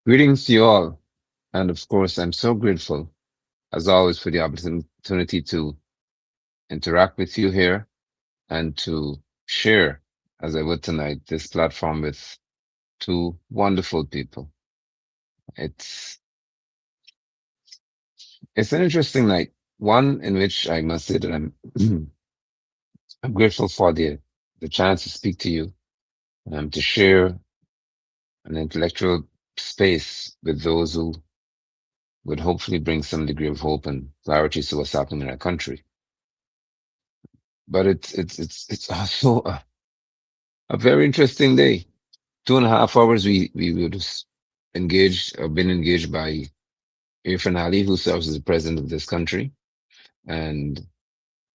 Greetings to you all. And of course, I'm so grateful, as always, for the opportunity to interact with you here and to share, as I would tonight, this platform with two wonderful people. It's, it's an interesting night, one in which I must say that I'm grateful for the chance to speak to you, to share an intellectual space with those who would hopefully bring some degree of hope and clarity to what's happening in our country. But it's also a very interesting day. 2.5 hours we would have engaged or been engaged by Irfan Ali, who serves as the president of this country, and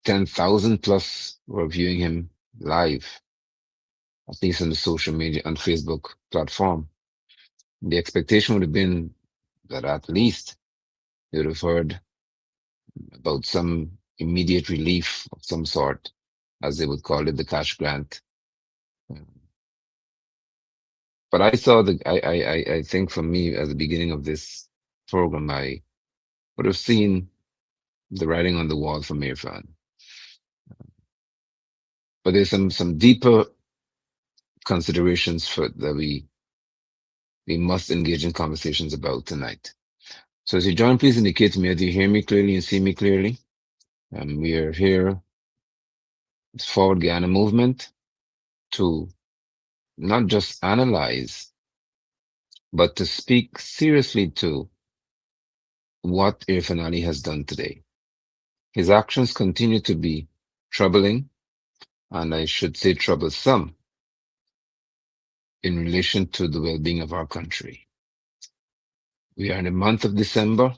10,000 plus were viewing him live, at least on the social media on Facebook platform. The expectation would have been that at least they would have heard about some immediate relief of some sort, as they would call it, the cash grant. But I saw I think for me at the beginning of this program, I would have seen the writing on the wall from Irfan. But there's some deeper considerations for that we must engage in conversations about tonight. So as you join, please indicate to me whether you hear me clearly and see me clearly. And we are here, it's Forward Ghana movement, to not just analyze, but to speak seriously to what Irfan Ali has done today. His actions continue to be troubling, and I should say troublesome, in relation to the well-being of our country. We are in the month of December.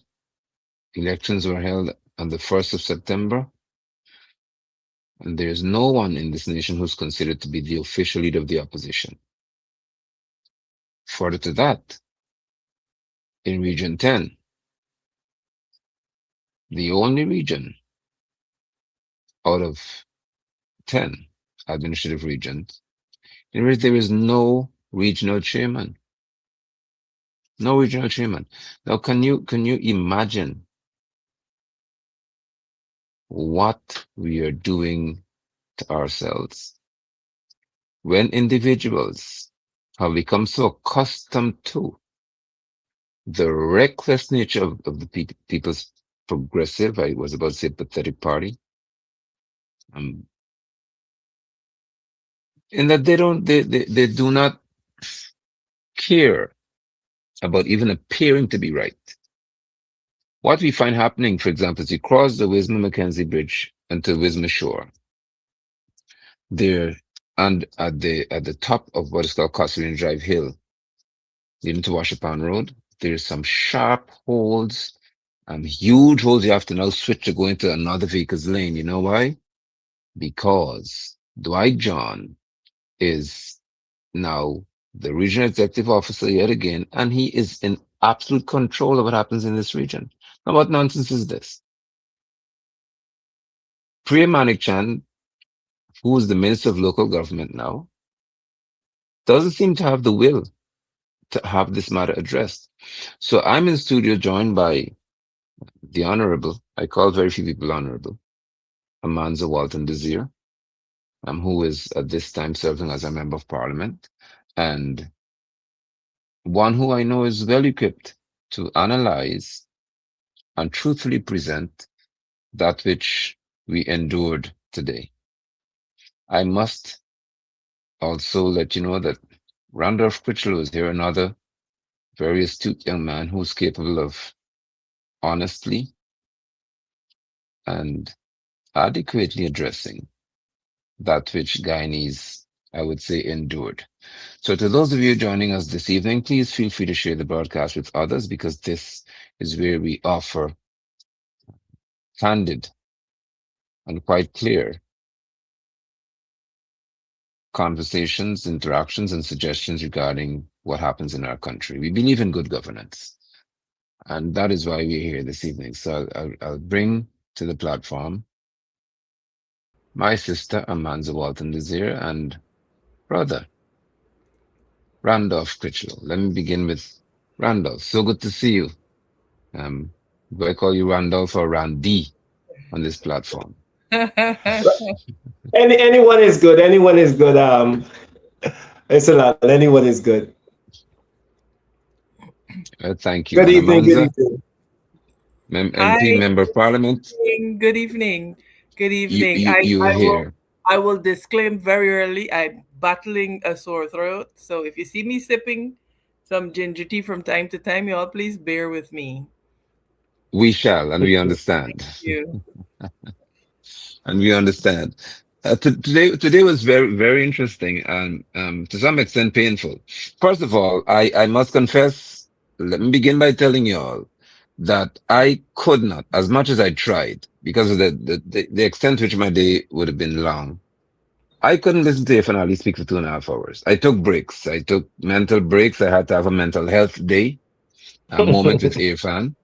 Elections were held on the 1st of September, and there is no one in this nation who's considered to be the official leader of the opposition. Further to that, in Region 10, the only region out of 10 administrative regions in which there is no regional chairman. No regional chairman. Now, can you imagine what we are doing to ourselves when individuals have become so accustomed to the reckless nature of the people's progressive, I was about to say pathetic party, um, in that they do not care about even appearing to be right. What we find happening, for example, is you cross the Wisma Mackenzie Bridge into Wisma Shore. There, and at the top of what is called Costain Drive Hill, leading to Washapan Road, there's some sharp holes, huge holes. You have to now switch to go into another vehicle's lane. You know why? Because Dwight John is now the regional executive officer yet again, and he is in absolute control of what happens in this region. Now, what nonsense is this? Priya Manikchand, who is the Minister of Local Government now, doesn't seem to have the will to have this matter addressed. So I'm in studio joined by the Honorable, I call very few people Honorable, Amanza Walton Desir, who is at this time serving as a Member of Parliament, and one who I know is well equipped to analyze and truthfully present that which we endured today. I must also let you know that Randolph Critchlow is here, another very astute young man who's capable of honestly and adequately addressing that which Guyanese, I would say, endured. So to those of you joining us this evening, please feel free to share the broadcast with others, because this is where we offer candid and quite clear conversations, interactions, and suggestions regarding what happens in our country. We believe in good governance, and that is why we're here this evening. So I'll bring to the platform my sister, Amanza Walton Desir, and brother, Randolph Critchlow. Let me begin with Randolph, so good to see you. Um, do I call you Randolph or Randy on this platform? Anyone is good. Anyone is good. It's a lot. Anyone is good. Thank you. Good And evening. Good Amanza, evening. MP, Hi, Member of Parliament, good evening. Good you, evening. you, you here. I will disclaim very early. I'm battling a sore throat, so if you see me sipping some ginger tea from time to time, y'all please bear with me. We shall, and we understand. You. And we understand. Today was very, very interesting and to some extent painful. First of all, I must confess, let me begin by telling you all that I could not, as much as I tried, because of the extent to which my day would have been long. I couldn't listen to Ifan speak for 2.5 hours. I took breaks. I took mental breaks. I had to have a mental health day, a moment with Irfan,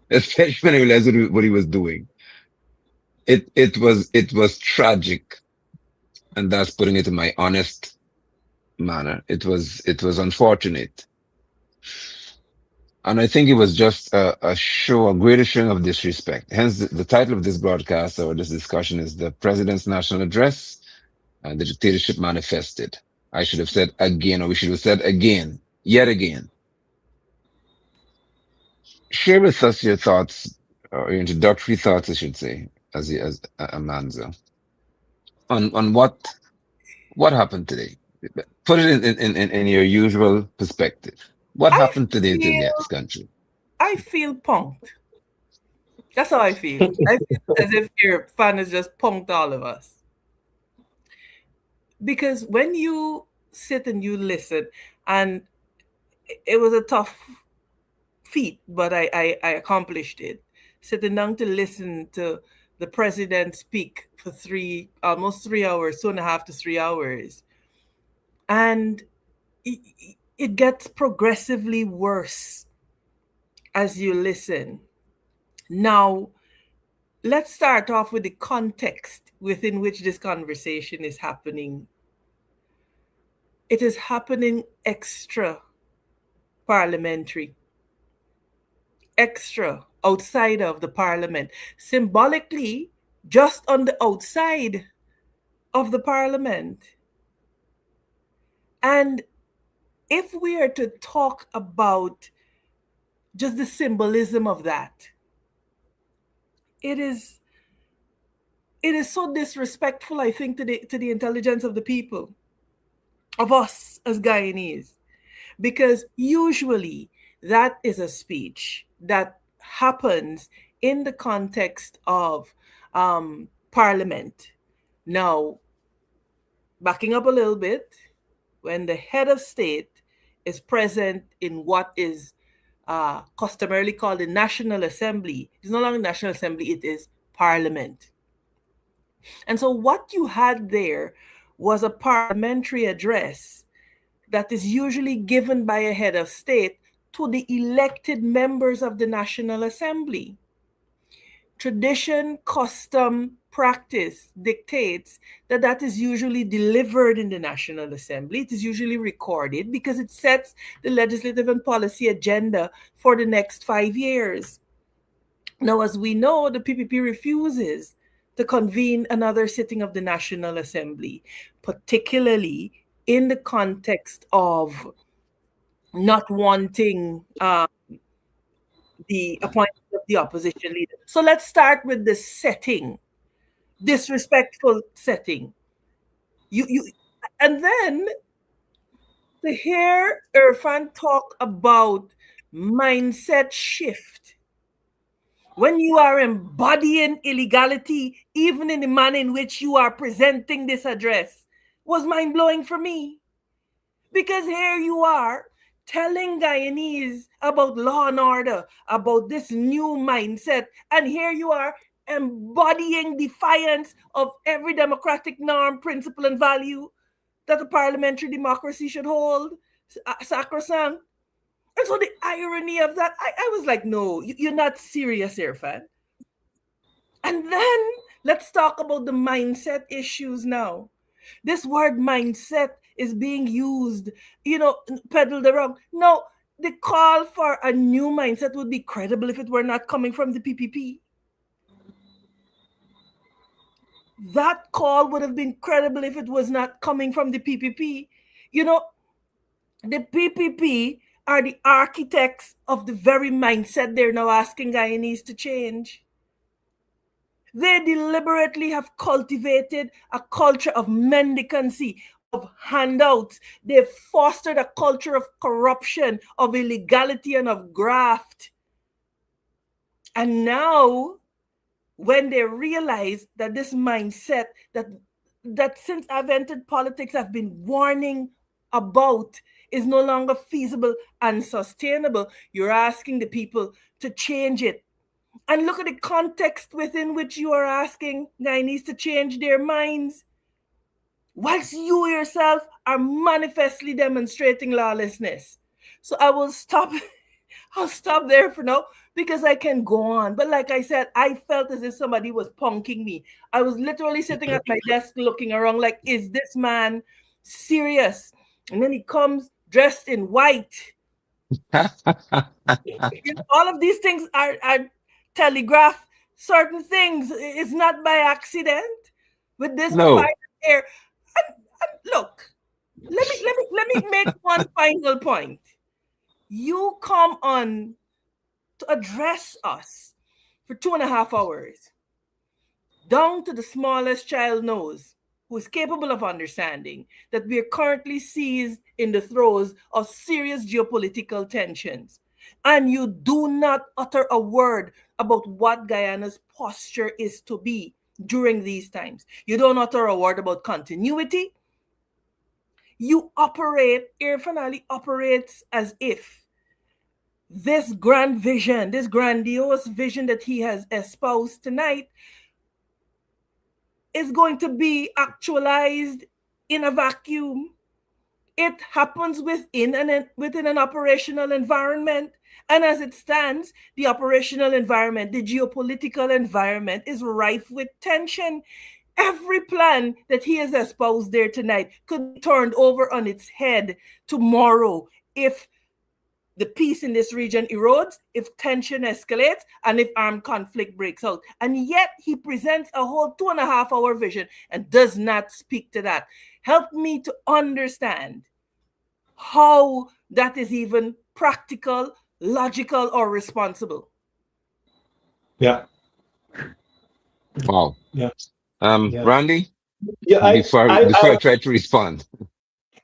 especially when I realized what he was doing. It was tragic, and that's putting it in my honest manner. It was unfortunate, and I think it was just a greater showing of disrespect. Hence, the title of this broadcast or this discussion is "The President's National Address and the Dictatorship Manifested." I should have said again, or we should have said again, yet again. Share with us your thoughts, or your introductory thoughts, I should say, as Amanzo, on what happened today? Put it in your usual perspective. What I happened today to feel this country? I feel punked. That's how I feel. I feel as if your fan has just punked all of us. Because when you sit and you listen, and it was a tough feat, but I accomplished it. Sitting down to listen to the president speak for almost 3 hours, 2.5 to 3 hours. And it, it gets progressively worse as you listen. Now, let's start off with the context within which this conversation is happening. It is happening extra parliamentary, extra outside of the parliament, symbolically just on the outside of the parliament. And if we are to talk about just the symbolism of that, it is it is so disrespectful, I think, to the intelligence of the people, of us as Guyanese, because usually that is a speech that happens in the context of parliament. Now, backing up a little bit, when the head of state is present in what is customarily called the National Assembly, it's no longer National Assembly, it is Parliament. And so, what you had there was a parliamentary address that is usually given by a head of state to the elected members of the National Assembly. Tradition, custom, practice dictates that that is usually delivered in the National Assembly. It is usually recorded because it sets the legislative and policy agenda for the next 5 years. Now, as we know, the PPP refuses to convene another sitting of the National Assembly, particularly in the context of not wanting the appointment of the opposition leader. So let's start with the setting, disrespectful setting. You and then to hear Irfan talk about mindset shift when you are embodying illegality, even in the manner in which you are presenting this address, was mind blowing for me. Because here you are telling Guyanese about law and order, about this new mindset, and here you are embodying defiance of every democratic norm, principle, and value that a parliamentary democracy should hold sacrosanct. And so the irony of that, I was like, no, you're not serious here, fan. And then let's talk about the mindset issues now. This word mindset is being used, peddled around. No, the call for a new mindset would be credible if it were not coming from the PPP. That call would have been credible if it was not coming from the PPP. You know, the PPP are the architects of the very mindset they're now asking Guyanese to change. They deliberately have cultivated a culture of mendicancy, of handouts. They've fostered a culture of corruption, of illegality, and of graft. And now, when they realize that this mindset that since I've entered politics, I've been warning about is no longer feasible and sustainable, you're asking the people to change it. And look at the context within which you are asking Guyanese to change their minds, whilst you yourself are manifestly demonstrating lawlessness. So I will stop. I'll stop there for now because I can go on. But like I said, I felt as if somebody was punking me. I was literally sitting at my desk looking around like, is this man serious? And then he comes dressed in white. All of these things are telegraph certain things. It's not by accident with this No. fine air. And look, let me make one final point. You come on to address us for 2.5 hours, down to the smallest child knows, who is capable of understanding that we are currently seized in the throes of serious geopolitical tensions. And you do not utter a word about what Guyana's posture is to be during these times. You don't utter a word about continuity. You operate, Irfan Ali operates as if this grand vision, this grandiose vision that he has espoused tonight is going to be actualized in a vacuum. It happens within an operational environment. And as it stands, the operational environment, the geopolitical environment is rife with tension. Every plan that he has espoused there tonight could be turned over on its head tomorrow if the peace in this region erodes, if tension escalates, and if armed conflict breaks out. And yet he presents a whole 2.5 hour vision and does not speak to that. Help me to understand how that is even practical, logical, or responsible. Yeah. Wow. Yeah. Randy, Yeah. before I try to respond.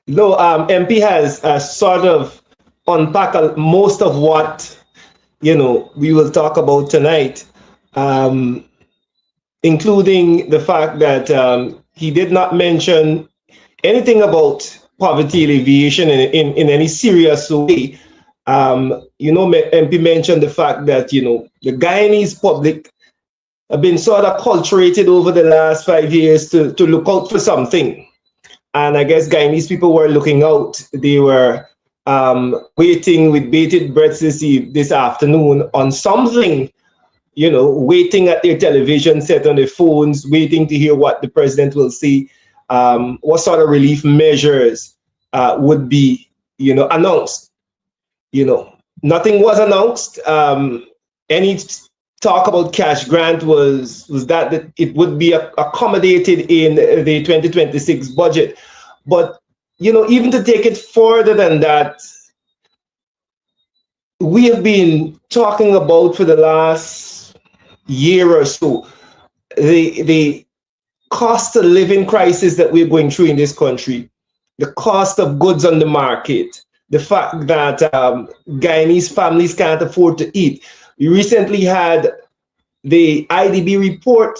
No, MP has sort of unpacked most of what we will talk about tonight, including the fact that he did not mention anything about poverty alleviation in any serious way. MP mentioned the fact that the Guyanese public have been sort of acculturated over the last 5 years to look out for something. And I guess Guyanese people were looking out. They were waiting with bated breath this afternoon on something, waiting at their television set on their phones, waiting to hear what the president will say, what sort of relief measures would be, announced. Nothing was announced. Any talk about cash grant was that it would be accommodated in the 2026 budget. But, even to take it further than that, we have been talking about for the last year or so the cost of living crisis that we're going through in this country, the cost of goods on the market, the fact that Guyanese families can't afford to eat. We recently had the IDB report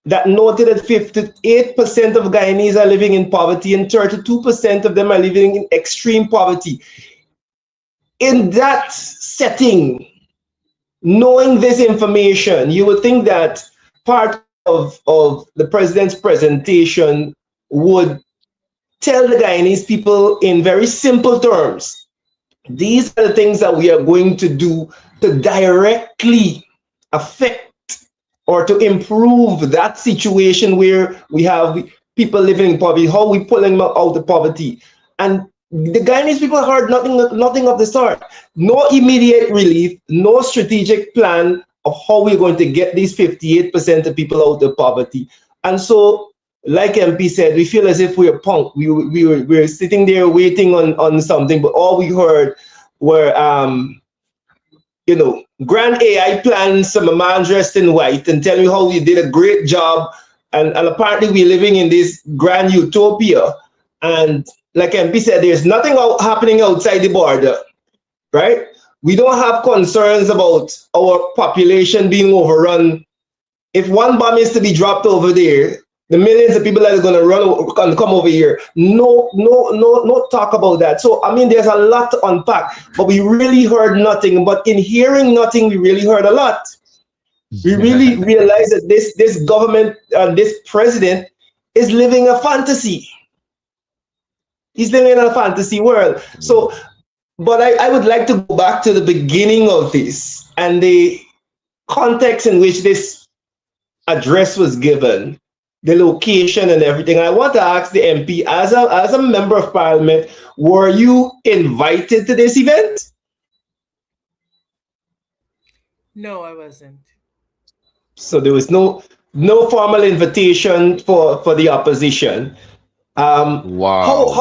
that noted that 58% of Guyanese are living in poverty and 32% of them are living in extreme poverty. In that setting, knowing this information, you would think that part of the president's presentation would tell the Guyanese people in very simple terms, these are the things that we are going to do to directly affect or to improve that situation where we have people living in poverty, how we pull them out of poverty. And the Guyanese people heard nothing of the sort. No immediate relief, no strategic plan of how we're going to get these 58% of people out of poverty. And so, like MP said, we feel as if we're punk. We were sitting there waiting on something, but all we heard were grand AI plans, some man dressed in white and telling you how we did a great job. And apparently we're living in this grand utopia. And like MP said, there's nothing happening outside the border, right? We don't have concerns about our population being overrun. If one bomb is to be dropped over there, the millions of people that are going to run and come over here, no talk about that. So, I mean, there's a lot to unpack, but we really heard nothing. But in hearing nothing, we really heard a lot. We really realized that this government and this president is living a fantasy. He's living in a fantasy world. So, but I would like to go back to the beginning of this and the context in which this address was given, the location and everything. I want to ask the MP, as a member of parliament, were you invited to this event? No, I wasn't. So there was no formal invitation for the opposition. Wow.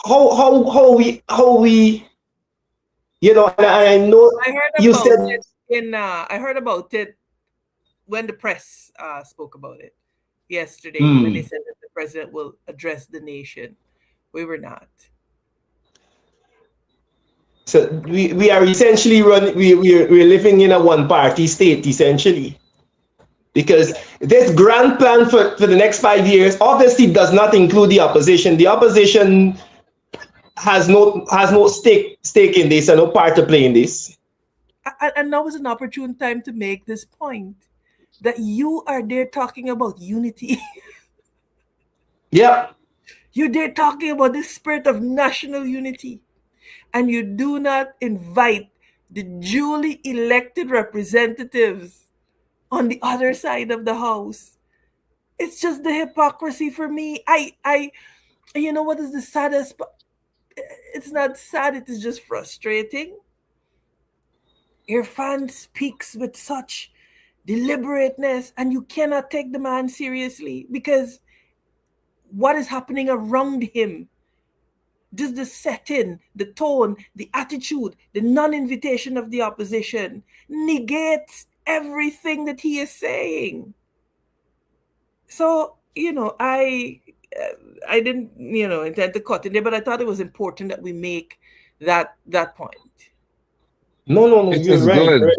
How we and I know I heard you about said it I heard about it when the press spoke about it yesterday, when they said that the president will address the nation. We were not. so we are essentially we're living in a one party state essentially, because this grand plan for the next 5 years obviously does not include the opposition. The opposition has no stake in this and no part to play in this. And now is an opportune time to make this point, that you are there talking about unity. Yeah. You're there talking about the spirit of national unity, and you do not invite the duly elected representatives on the other side of the house. It's just the hypocrisy for me. I you know what is the saddest? It's not sad, it is just frustrating. Irfan speaks with such deliberateness, and you cannot take the man seriously because what is happening around him, just the setting, the tone, the attitude, the non-invitation of the opposition negates everything that he is saying. So, I didn't, intend to cut in there, but I thought it was important that we make that point. No, It's you're right. good. Right.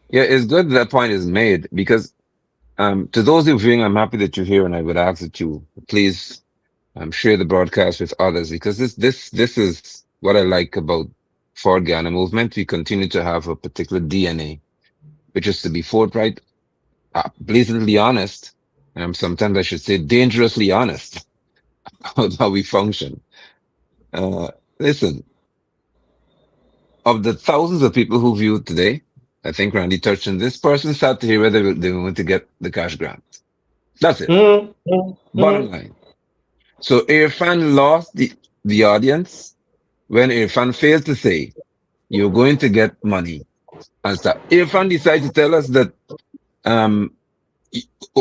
Yeah, it's good that point is made because to those who are viewing, I'm happy that you're here, and I would ask that you please share the broadcast with others, because this is what I like about Ford Ghana movement. We continue to have a particular DNA, which is to be forthright, blatantly honest, and sometimes I should say dangerously honest about how we function. Listen, of the thousands of people who viewed today, I think Randy touched on this. Person sat to hear whether they were going to get the cash grant. That's it. Bottom line. So Irfan lost the audience when Irfan failed to say, you're going to get money and stuff. Irfan decided to tell us that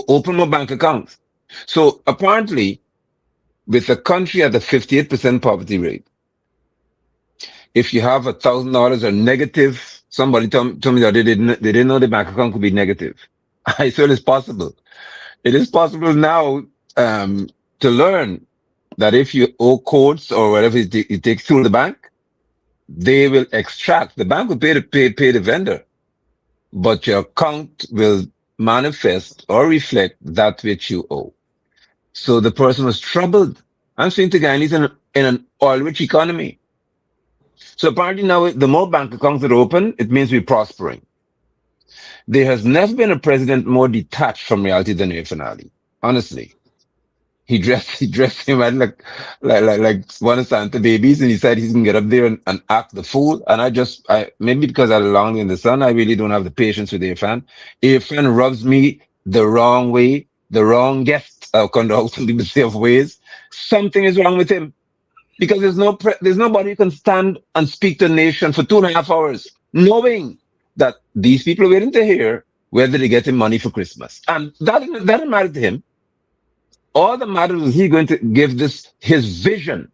open more bank accounts. So apparently, with a country at a 58% poverty rate, if you have $1,000 or negative, somebody told me that they didn't know the bank account could be negative. I said it's possible. It is possible now to learn that if you owe codes or whatever you take through the bank, they will extract. The bank will pay the vendor, but your account will manifest or reflect that which you owe. So the person was troubled. I'm saying to Guyanese in an oil-rich economy. So apparently now, the more bank accounts that are open, it means we're prospering. There has never been a president more detached from reality than Irfan Ali. Honestly, he dressed him like one of Santa babies, and he said he's gonna get up there and act the fool. And I maybe because I long in the sun, I really don't have the patience with Irfan. Irfan rubs me the wrong way, the wrong guest. I'll come to some people say of ways. Something is wrong with him. because there's nobody who can stand and speak to the nation for 2.5 hours, knowing that these people are waiting to hear whether they're getting money for Christmas, and that didn't matter to him. All that matters is he going to give this his vision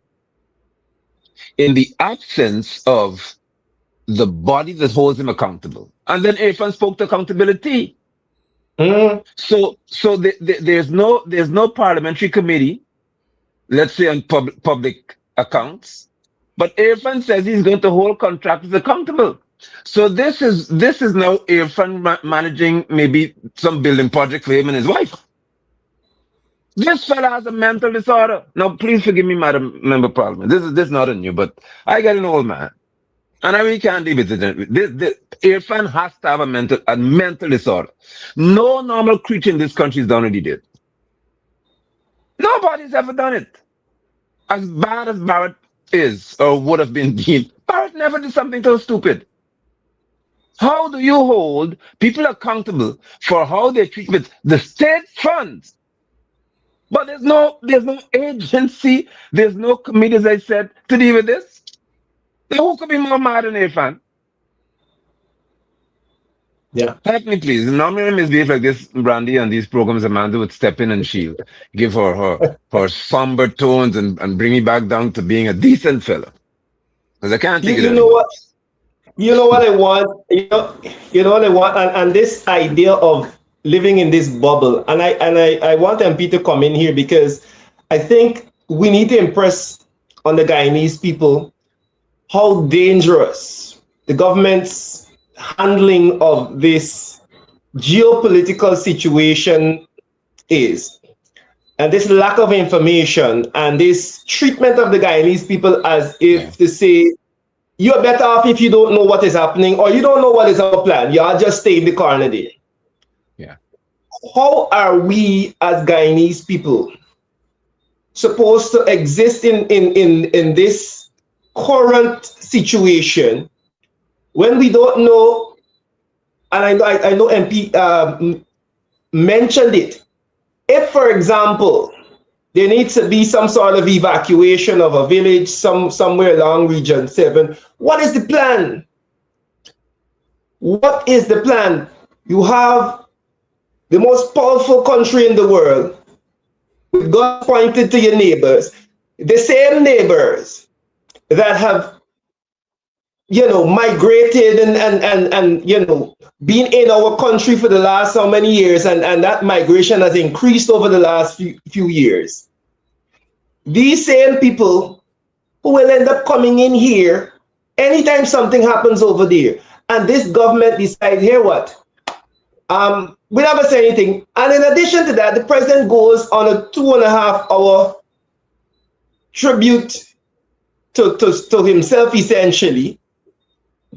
in the absence of the body that holds him accountable. And then Irfan spoke to accountability. Mm. So there's no parliamentary committee, let's say on public accounts, but Irfan says he's going to hold contractors accountable. So this is now Irfan managing maybe some building project for him and his wife. This fella has a mental disorder. Now, please forgive me, Madam Member of Parliament. This is not a new, but I get an old man, and I really can't deal with it. This Irfan has to have a mental disorder. No normal creature in this country has done what he did. Nobody's ever done it. As bad as Barrett is or would have been deemed, Barrett never did something so stupid. How do you hold people accountable for how they treat with the state funds? But there's no agency, there's no committee, as I said, to deal with this. Now, who could be more mad than Irfan? Yeah. Help me, please. Normally, misbehave like this, Brandy, and these programs, Amanda would step in and shield, give her somber tones and bring me back down to being a decent fella. Because I can't take it You know anymore. what? You know what I want? You know what I want? And this idea of living in this bubble. And I want MP to come in here because I think we need to impress on the Guyanese people how dangerous the government's handling of this geopolitical situation is. And this lack of information and this treatment of the Guyanese people as if to say, you're better off if you don't know what is happening or you don't know what is our plan. Y'all just stay in the corner there. Yeah. How are we as Guyanese people supposed to exist in this current situation when we don't know? And I know MP mentioned it. If, for example, there needs to be some sort of evacuation of a village somewhere along Region 7, what is the plan? What is the plan? You have the most powerful country in the world with guns pointed to your neighbors, the same neighbors that have migrated and been in our country for the last so many years, and that migration has increased over the last few years. These same people who will end up coming in here anytime something happens over there, and this government decides, here what? We never say anything. And in addition to that, the president goes on a 2.5-hour tribute to himself, essentially,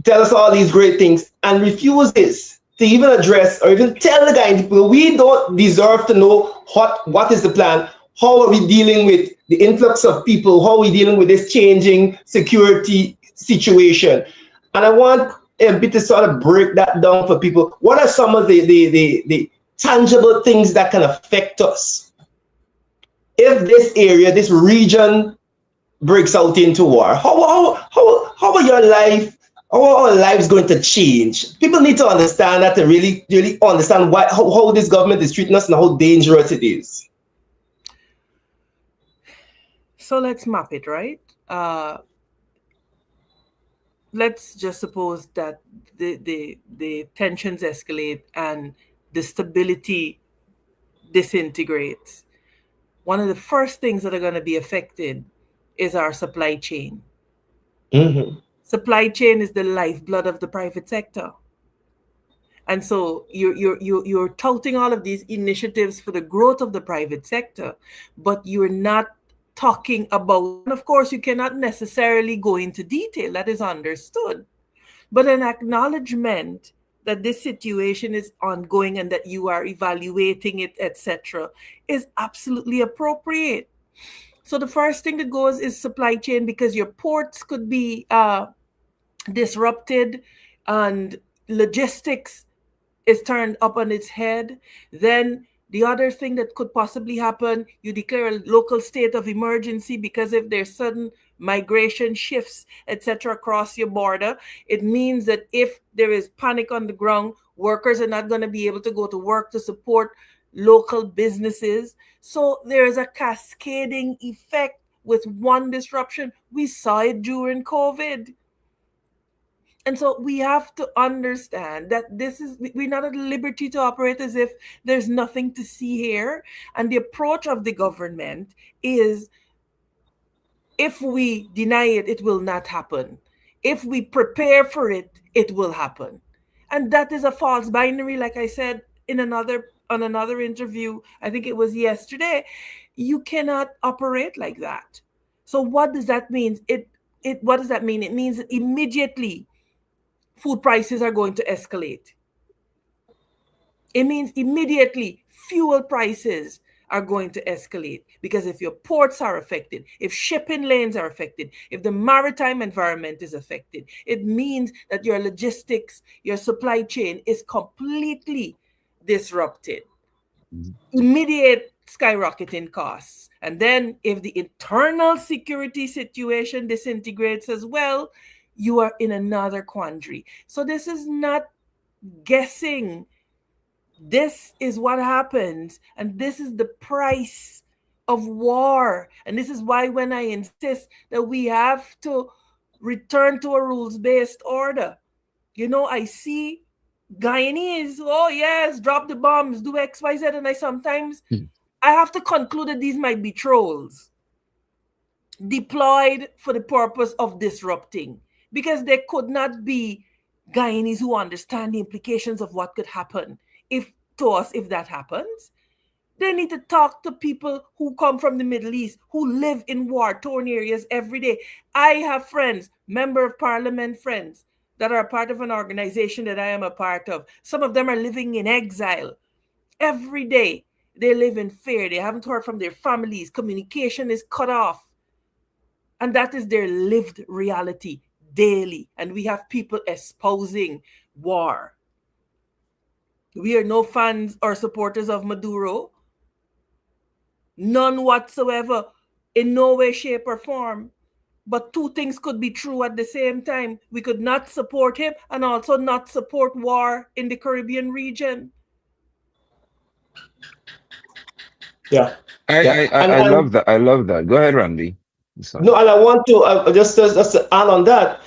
tell us all these great things, and refuses to even address or even tell the Guyanese people, we don't deserve to know what is the plan, how are we dealing with the influx of people, how are we dealing with this changing security situation. And I want a bit to sort of break that down for people. What are some of the tangible things that can affect us if this area, this region breaks out into war? How are your life, how are our lives going to change? People need to understand that, to really understand how this government is treating us and how dangerous it is. So let's map it, right? Let's just suppose that the tensions escalate and the stability disintegrates. One of the first things that are going to be affected is our supply chain. Mm-hmm. Supply chain is the lifeblood of the private sector. And so you're touting all of these initiatives for the growth of the private sector, but you're not talking about, and of course, you cannot necessarily go into detail, that is understood, but an acknowledgement that this situation is ongoing and that you are evaluating it, etc., is absolutely appropriate. So the first thing that goes is supply chain, because your ports could be disrupted and logistics is turned up on its head. Then The other thing that could possibly happen, you declare a local state of emergency because if there's sudden migration shifts, etc., across your border, it means that if there is panic on the ground, workers are not going to be able to go to work to support local businesses. So there is a cascading effect with one disruption. We saw it during COVID. And so we have to understand that we're not at liberty to operate as if there's nothing to see here. And the approach of the government is, if we deny it, it will not happen. If we prepare for it, it will happen. And that is a false binary, like I said on another interview, I think it was yesterday. You cannot operate like that. So what does that mean? What does that mean? It means that immediately food prices are going to escalate. It means immediately fuel prices are going to escalate, because if your ports are affected, if shipping lanes are affected, if the maritime environment is affected, it means that your logistics, your supply chain is completely disrupted. Immediate skyrocketing costs. And then if the internal security situation disintegrates as well, you are in another quandary. So this is not guessing. This is what happens, and this is the price of war. And this is why when I insist that we have to return to a rules-based order, I see Guyanese, oh yes, drop the bombs, do X, Y, Z, and I have to conclude that these might be trolls deployed for the purpose of disrupting, because there could not be Guyanese who understand the implications of what could happen if that happens. They need to talk to people who come from the Middle East, who live in war-torn areas every day. I have friends, member of parliament friends, that are part of an organization that I am a part of. Some of them are living in exile. Every day, they live in fear. They haven't heard from their families. Communication is cut off. And that is their lived reality daily. And we have people espousing war. We are no fans or supporters of Maduro. None whatsoever, in no way, shape, or form. But two things could be true at the same time. We could not support him and also not support war in the Caribbean region. Yeah. I love that. I love that. Go ahead, Randy. Sorry. No, and I want to just to add on that.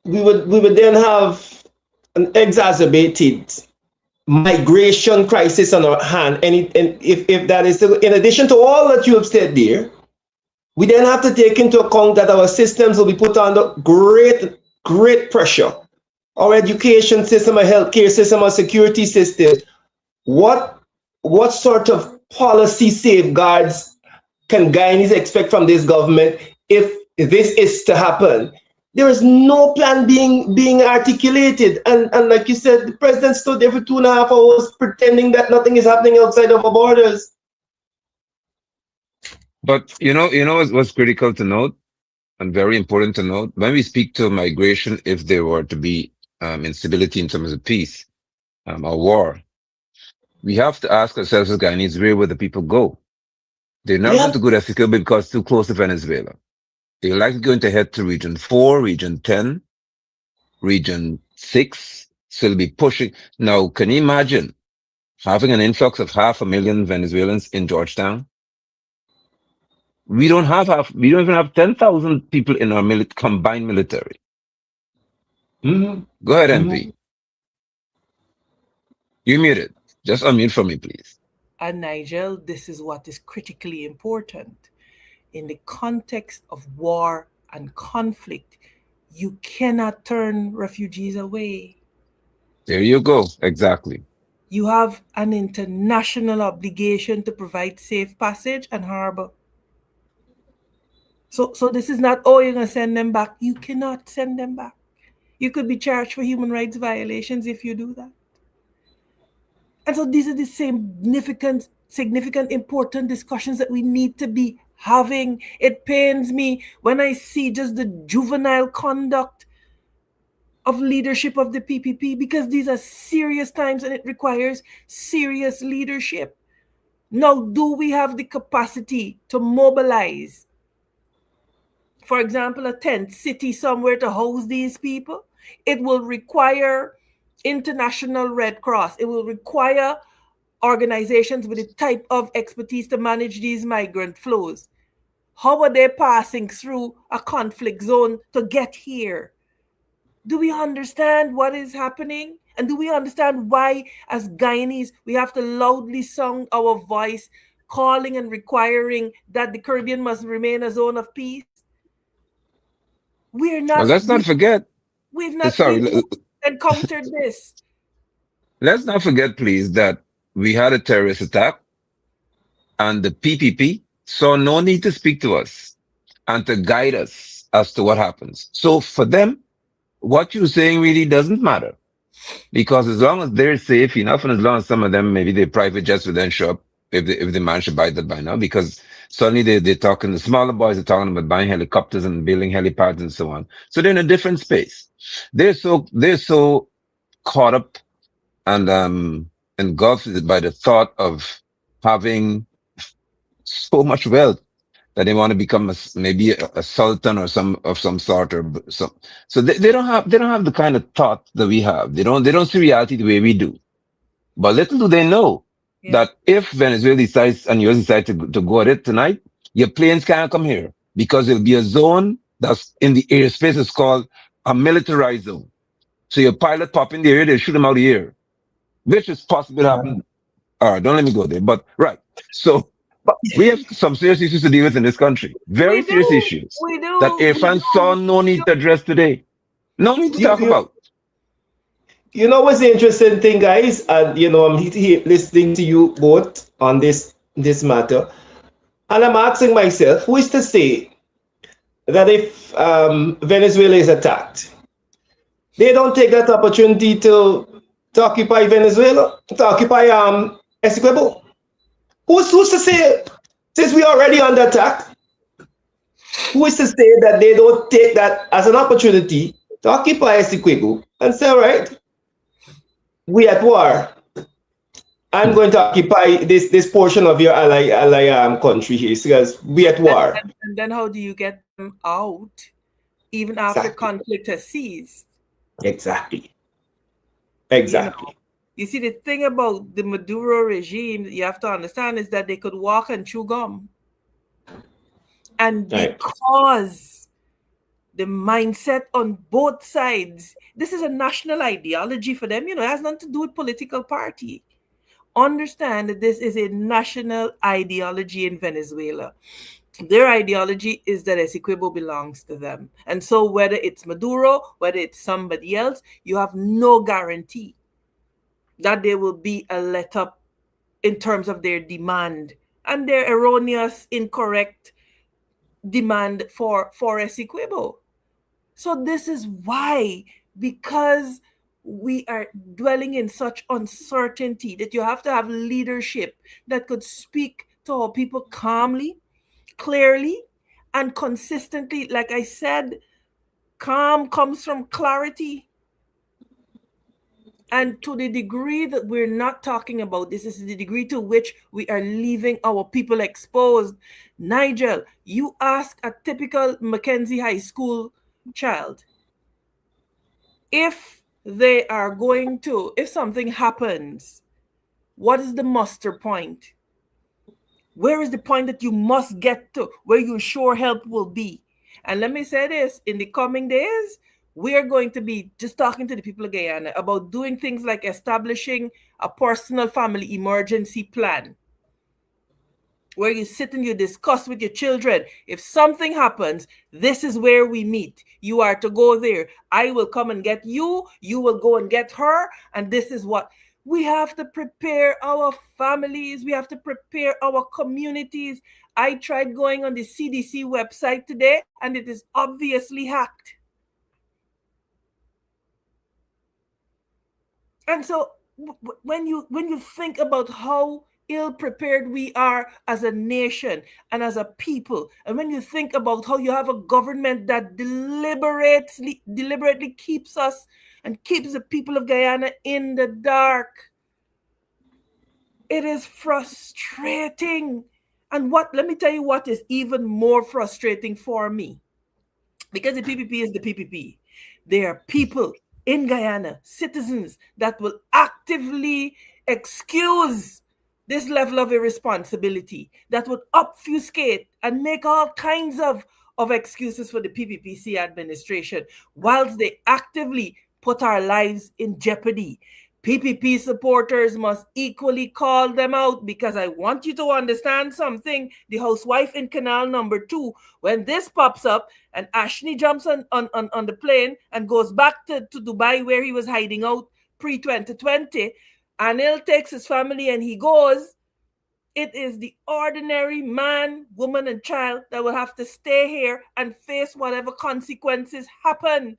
We would then have an exacerbated migration crisis on our hand, and if that is in addition to all that you have said there, we then have to take into account that our systems will be put under great pressure. Our education system, our healthcare system, our security system. What sort of policy safeguards can Guyanese expect from this government if this is to happen? There is no plan being articulated. And like you said, the president stood there for 2.5 hours pretending that nothing is happening outside of our borders. But what's critical to note and very important to note, when we speak to migration, if there were to be instability in terms of peace or war, we have to ask ourselves as Guyanese, where will the people go? They're not going to go to Africa because it's too close to Venezuela. They're likely going to head to Region 4, Region 10, Region 6. So they'll be pushing. Now, can you imagine having an influx of 500,000 Venezuelans in Georgetown? We don't even have 10,000 people in our combined military. Mm-hmm. Go ahead, MP. You're muted. Just unmute for me, please. And Nigel, this is what is critically important. In the context of war and conflict, you cannot turn refugees away. There you go. Exactly. You have an international obligation to provide safe passage and harbor. So this is not, you're going to send them back. You cannot send them back. You could be charged for human rights violations if you do that. And so these are the significant, important discussions that we need to be having. It pains me when I see just the juvenile conduct of leadership of the PPP, because these are serious times and it requires serious leadership. Now, do we have the capacity to mobilize, for example, a tent city somewhere to house these people? It will require international Red Cross. It will require organizations with the type of expertise to manage these migrant flows. How are they passing through a conflict zone to get here? Do we understand what is happening? And do we understand why, as Guyanese, we have to loudly sound our voice, calling and requiring that the Caribbean must remain a zone of peace? We're Well, not, let's not forget. Sorry, we've not encountered this. let's not forget, please, that we had a terrorist attack, and the PPP saw no need to speak to us and to guide us as to what happens. So for them, what you're saying really doesn't matter, because as long as they're safe enough, and as long as some of them, maybe their private jets will then show up, if they manage to buy that by now, because suddenly they're talking, the smaller boys are talking about buying helicopters and building helipads and so on. So they're in a different space. They're so caught up and engulfed by the thought of having so much wealth that they want to become maybe a sultan or some of some sort, or some. So they don't have the kind of thought that we have. They don't see reality the way we do. But little do they know Yeah. that if Venezuela decides and US decide to go at it tonight, your planes can't come here, because it'll be a zone that's in the airspace is called a militarized zone. So your pilot pop in the area, they shoot them out of the air, which is possible to happen. All right, don't let me go there. But right. So But we have some serious issues to deal with in this country. Very We serious do. issues We that do. We Irfan saw do. no need to address today. No need to you talk you about. you know what's the interesting thing, guys? And I'm listening to you both on this matter, and I'm asking myself, who is to say that if Venezuela is attacked, they don't take that opportunity to occupy Venezuela, to occupy Essequibo? Who's to say, since we are already under attack, who is to say that they don't take that as an opportunity to occupy Essequibo and say, all right, we at war. I'm going to occupy this portion of your ally country here because we at And, war. and then how do you get them out even after Exactly. conflict has ceased? Exactly. You know, Exactly. you see, the thing about the Maduro regime that you have to understand is that they could walk and chew gum. And Right. because the mindset on both sides, this is a national ideology for them, it has nothing to do with political party. Understand that this is a national ideology in Venezuela. Their ideology is that Essequibo belongs to them. And so whether it's Maduro, whether it's somebody else, you have no guarantee that there will be a let up in terms of their demand and their erroneous, incorrect demand for Essequibo. So this is why, because we are dwelling in such uncertainty, that you have to have leadership that could speak to our people calmly, clearly, and consistently. Like I said, calm comes from clarity. And to the degree that we're not talking about this, is the degree to which we are leaving our people exposed. Nigel, you ask a typical Mackenzie High School child if they are going to, if something happens, what is the muster point? Where is the point that you must get to where you sure help will be? And let me say this, in the coming days, we are going to be just talking to the people of Guyana about doing things like establishing a personal family emergency plan where you sit and you discuss with your children. If something happens, this is where we meet. You are to go there. I will come and get you. You will go and get her. And this is what we have to prepare our families. We have to prepare our communities. I tried going on the CDC website today, and it is obviously hacked. And so when you think about how ill prepared we are as a nation and as a people, and when you think about how you have a government that deliberately keeps us and keeps the people of Guyana in the dark, It is frustrating. And let me tell you what is even more frustrating for me, because the PPP is the PPP. There are people in Guyana, citizens, that will actively excuse this level of irresponsibility, that would obfuscate and make all kinds of excuses for the PPPC administration, whilst they actively put our lives in jeopardy. PPP supporters must equally call them out, because I want you to understand something. The housewife in canal number 2, when this pops up and Ashley jumps on the plane and goes back to Dubai, where he was hiding out pre 2020, Anil takes his family and he goes, it is the ordinary man, woman, and child that will have to stay here and face whatever consequences happen.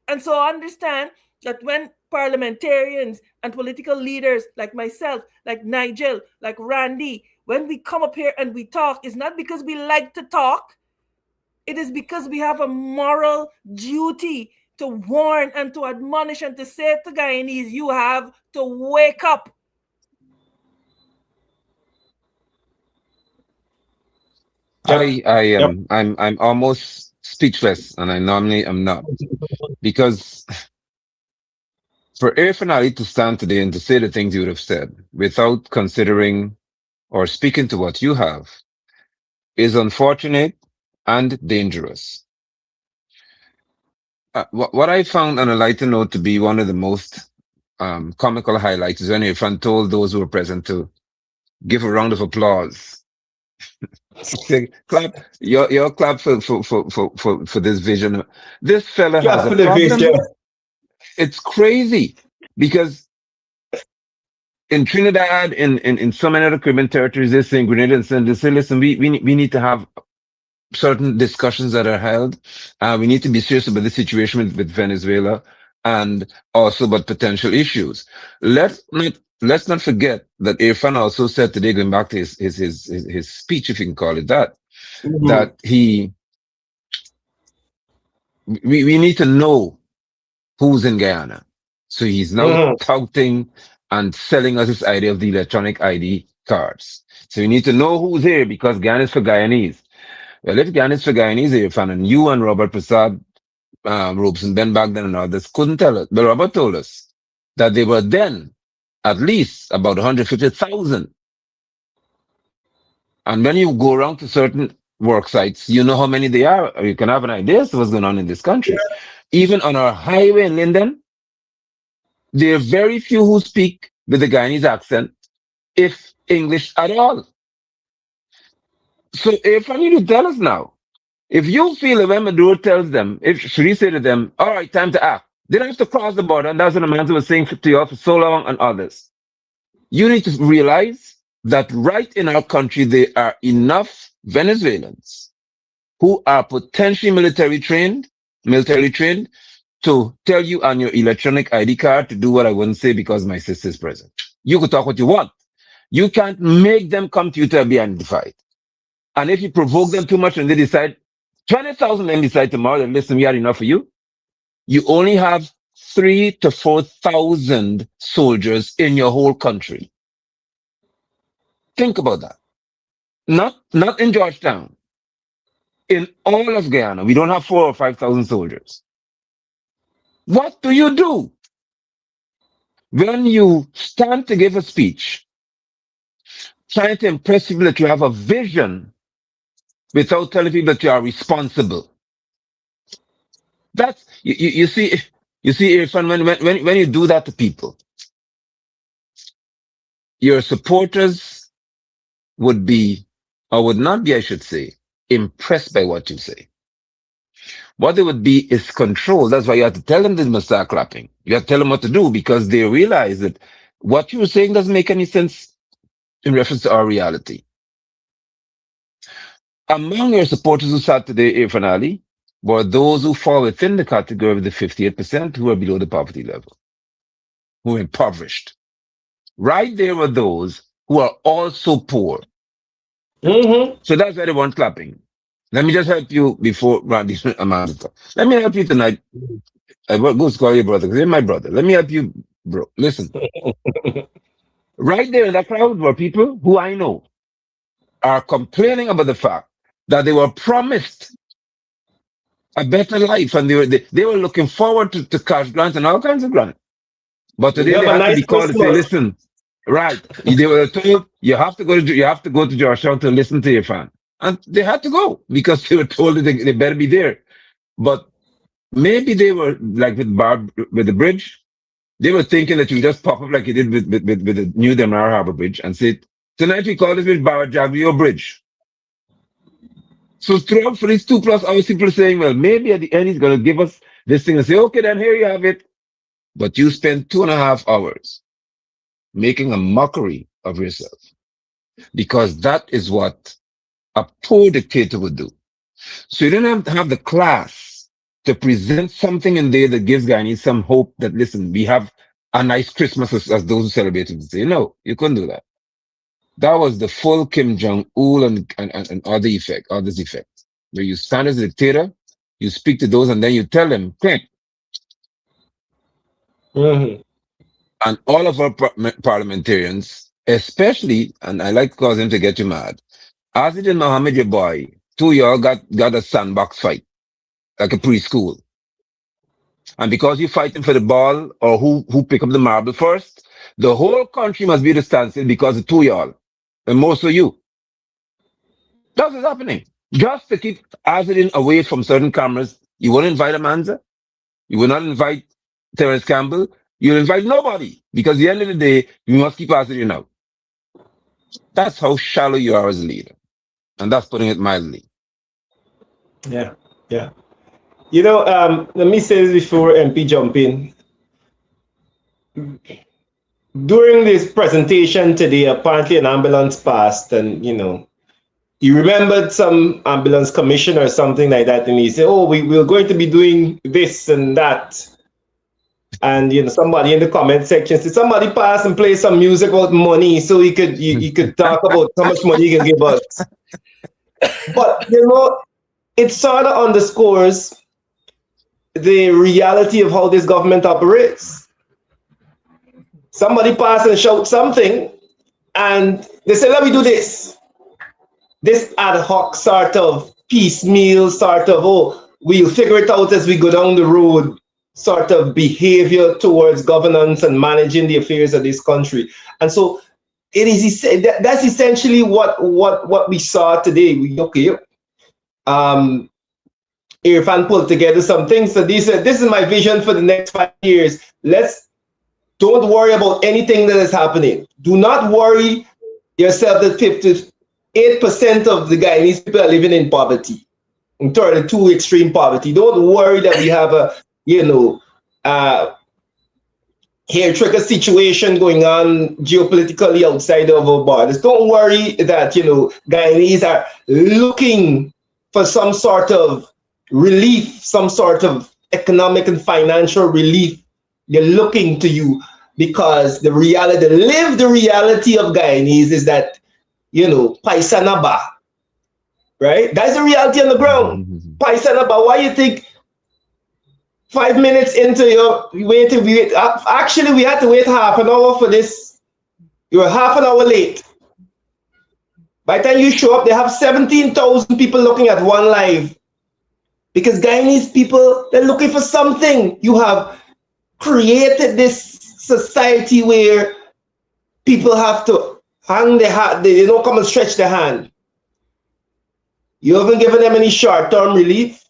And so understand that when parliamentarians and political leaders like myself, like Nigel, like Randy, when we come up here and we talk, it's not because we like to talk. It is because we have a moral duty to warn and to admonish and to say to Guyanese, you have to wake up. Yep. I Yep. am I'm almost speechless, and I normally am not, because for Irfan Ali to stand today and to say the things you would have said without considering or speaking to what you have is unfortunate and dangerous. What I found on a lighter note to be one of the most comical highlights is when Irfan told those who were present to give a round of applause. Say, clap your clap for this vision. This fella has Clap a for the problem. vision. It's crazy because in Trinidad, in so many other Caribbean territories, they're saying Grenada and saying, they say, listen, we need to have certain discussions that are held. We need to be serious about the situation with Venezuela and also about potential issues. Let's not forget that Irfan also said today, going back to his speech, if you can call it that, Mhm. that we need to know who's in Guyana. So he's now Mhm. touting and selling us this idea of the electronic ID cards. So we need to know who's here because Guyana is for Guyanese. Well, if Guyana is for Guyanese, Irfan, and you and Robert Prasad, Robeson, Ben Bagdan and others couldn't tell us, but Robert told us that they were then at least about 150,000. And when you go around to certain work sites, you know how many they are, or you can have an idea as to what's going on in this country. Even on our highway in Linden, there are very few who speak with the Guyanese accent, if English at all. So if I need to tell us now, if you feel that when Maduro tells them, if Shri say to them, all right, time to act, they don't have to cross the border, and that's what Amanda was saying to you for so long and others. You need to realize that right in our country, there are enough Venezuelans who are potentially military trained, to tell you on your electronic ID card to do what I wouldn't say because my sister is present. You could talk what you want. You can't make them come to you to be identified. And if you provoke them too much and they decide, 20,000 then decide tomorrow that, listen, we had enough for you, you only have 3 to 4,000 soldiers in your whole country. Think about that. Not in Georgetown. In all of Guyana, we don't have 4 or 5,000 soldiers. What do you do when you stand to give a speech trying to impress people that you have a vision without telling people that you are responsible? That's you see, Irfan, when you do that to people, your supporters would be, or would not be, I should say, impressed by what you say. What they would be is control. That's why you have to tell them they must start clapping. You have to tell them what to do because they realize that what you were saying doesn't make any sense in reference to our reality. Among your supporters who sat today, Irfan Ali, were those who fall within the category of the 58% who are below the poverty level, who are impoverished. Right there were those who are also poor. Mhm. So that's why they want clapping. Let me just help you before Randy Amanda. Let me help you tonight. I will go call your brother because you're my brother. Let me help you, bro. Listen, Right there in that crowd were people who I know are complaining about the fact that they were promised a better life and they were looking forward to cash grants and all kinds of grants. But We today they have a had to nice be called to say, Christmas. listen, right. They were told you have to go to Georgetown to listen to your fan. And they had to go because they were told that they better be there. But maybe they were like with the bridge. They were thinking that you just pop up like you did with the new Demar Harbor Bridge and say, tonight we call this bridge Barra Jaglio Bridge. So throughout for these 2+ hours, people saying, well, maybe at the end he's going to give us this thing and say, okay, then here you have it. But you spend 2.5 hours making a mockery of yourself because that is what a poor dictator would do. So you don't have to have the class to present something in there that gives Guyanese some hope that, listen, we have a nice Christmas as those who celebrate it. Say, no, you couldn't do that. That was the full Kim Jong-un and other effect, others effect. Where you stand as a dictator, you speak to those and then you tell them, click. Mm-hmm. And all of our parliamentarians, especially, and I like to cause them to get you mad, Azid and Mohammed, your boy, two y'all got a sandbox fight, like a preschool. And because you're fighting for the ball or who pick up the marble first, the whole country must be at a standstill because of two y'all. And most of you. That's what's happening. Just to keep Azadin away from certain cameras, you won't invite Amanza. You will not invite Terence Campbell. You'll invite nobody because at the end of the day, you must keep Azadin out. That's how shallow you are as a leader. And that's putting it mildly. Yeah, yeah. Let me say this before MP jump in. During this presentation today, apparently an ambulance passed, and he remembered some ambulance commissioner or something like that, and he said, "Oh, we're going to be doing this and that." And somebody in the comment section said, "Somebody pass and play some music about money, so he could talk about how much money he can give us." But it sort of underscores the reality of how this government operates. Somebody pass and shout something, and they say, "Let me do this." This ad hoc sort of piecemeal sort of, "Oh, we'll figure it out as we go down the road" sort of behavior towards governance and managing the affairs of this country. And so that's essentially what we saw today. Irfan pulled together some things. So this is my vision for the next 5 years. Don't worry about anything that is happening. Do not worry yourself that 58% of the Guyanese people are living in poverty, in 32 extreme poverty. Don't worry that we have a hair trigger situation going on geopolitically outside of our borders. Don't worry that Guyanese are looking for some sort of relief, some sort of economic and financial relief. They're looking to you because the reality of Guyanese is that Paisanaba, right? That's the reality on the ground. Paisanaba. Why you think 5 minutes into actually we had to wait half an hour for this. You were half an hour late. By the time you show up, they have 17,000 people looking at one live. Because Guyanese people, they're looking for something. You have created this society where people have to hang their hat. They don't come and stretch their hand. You haven't given them any short-term relief.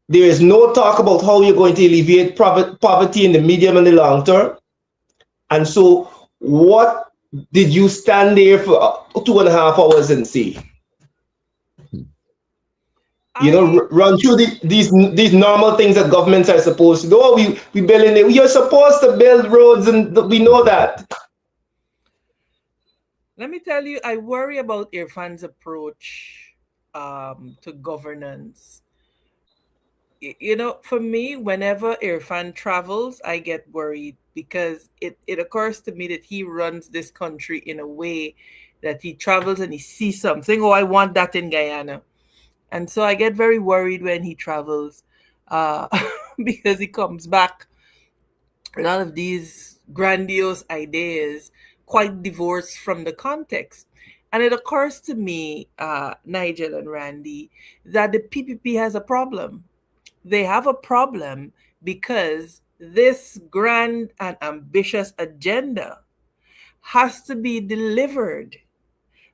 There is no talk about how you're going to alleviate poverty in the medium and the long term. And so what did you stand there for 2.5 hours and see? Run through these normal things that governments are supposed to do. Oh, we building it. You're supposed to build roads, and we know that. Let me tell you, I worry about Irfan's approach to governance. For me, whenever Irfan travels, I get worried because it occurs to me that he runs this country in a way that he travels and he sees something. Oh, I want that in Guyana. And so I get very worried when he travels because he comes back a lot of these grandiose ideas, quite divorced from the context. And it occurs to me, Nigel and Randy, that the PPP has a problem. They have a problem because this grand and ambitious agenda has to be delivered.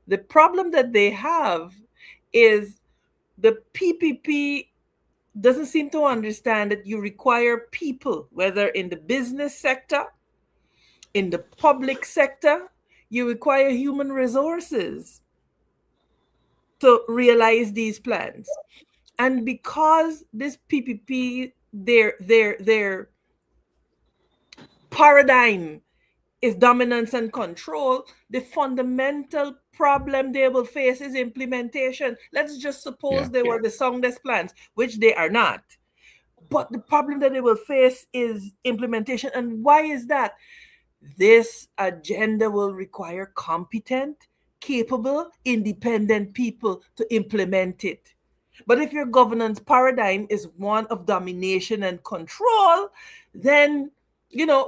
The problem that they have is the PPP doesn't seem to understand that you require people, whether in the business sector, in the public sector, you require human resources to realize these plans. And because this PPP, their paradigm is dominance and control, the fundamental problem they will face is implementation. Let's just suppose Yeah. they were the soundest plans, which they are not. But the problem that they will face is implementation. And why is that? This agenda will require competent, capable, independent people to implement it. But if your governance paradigm is one of domination and control, then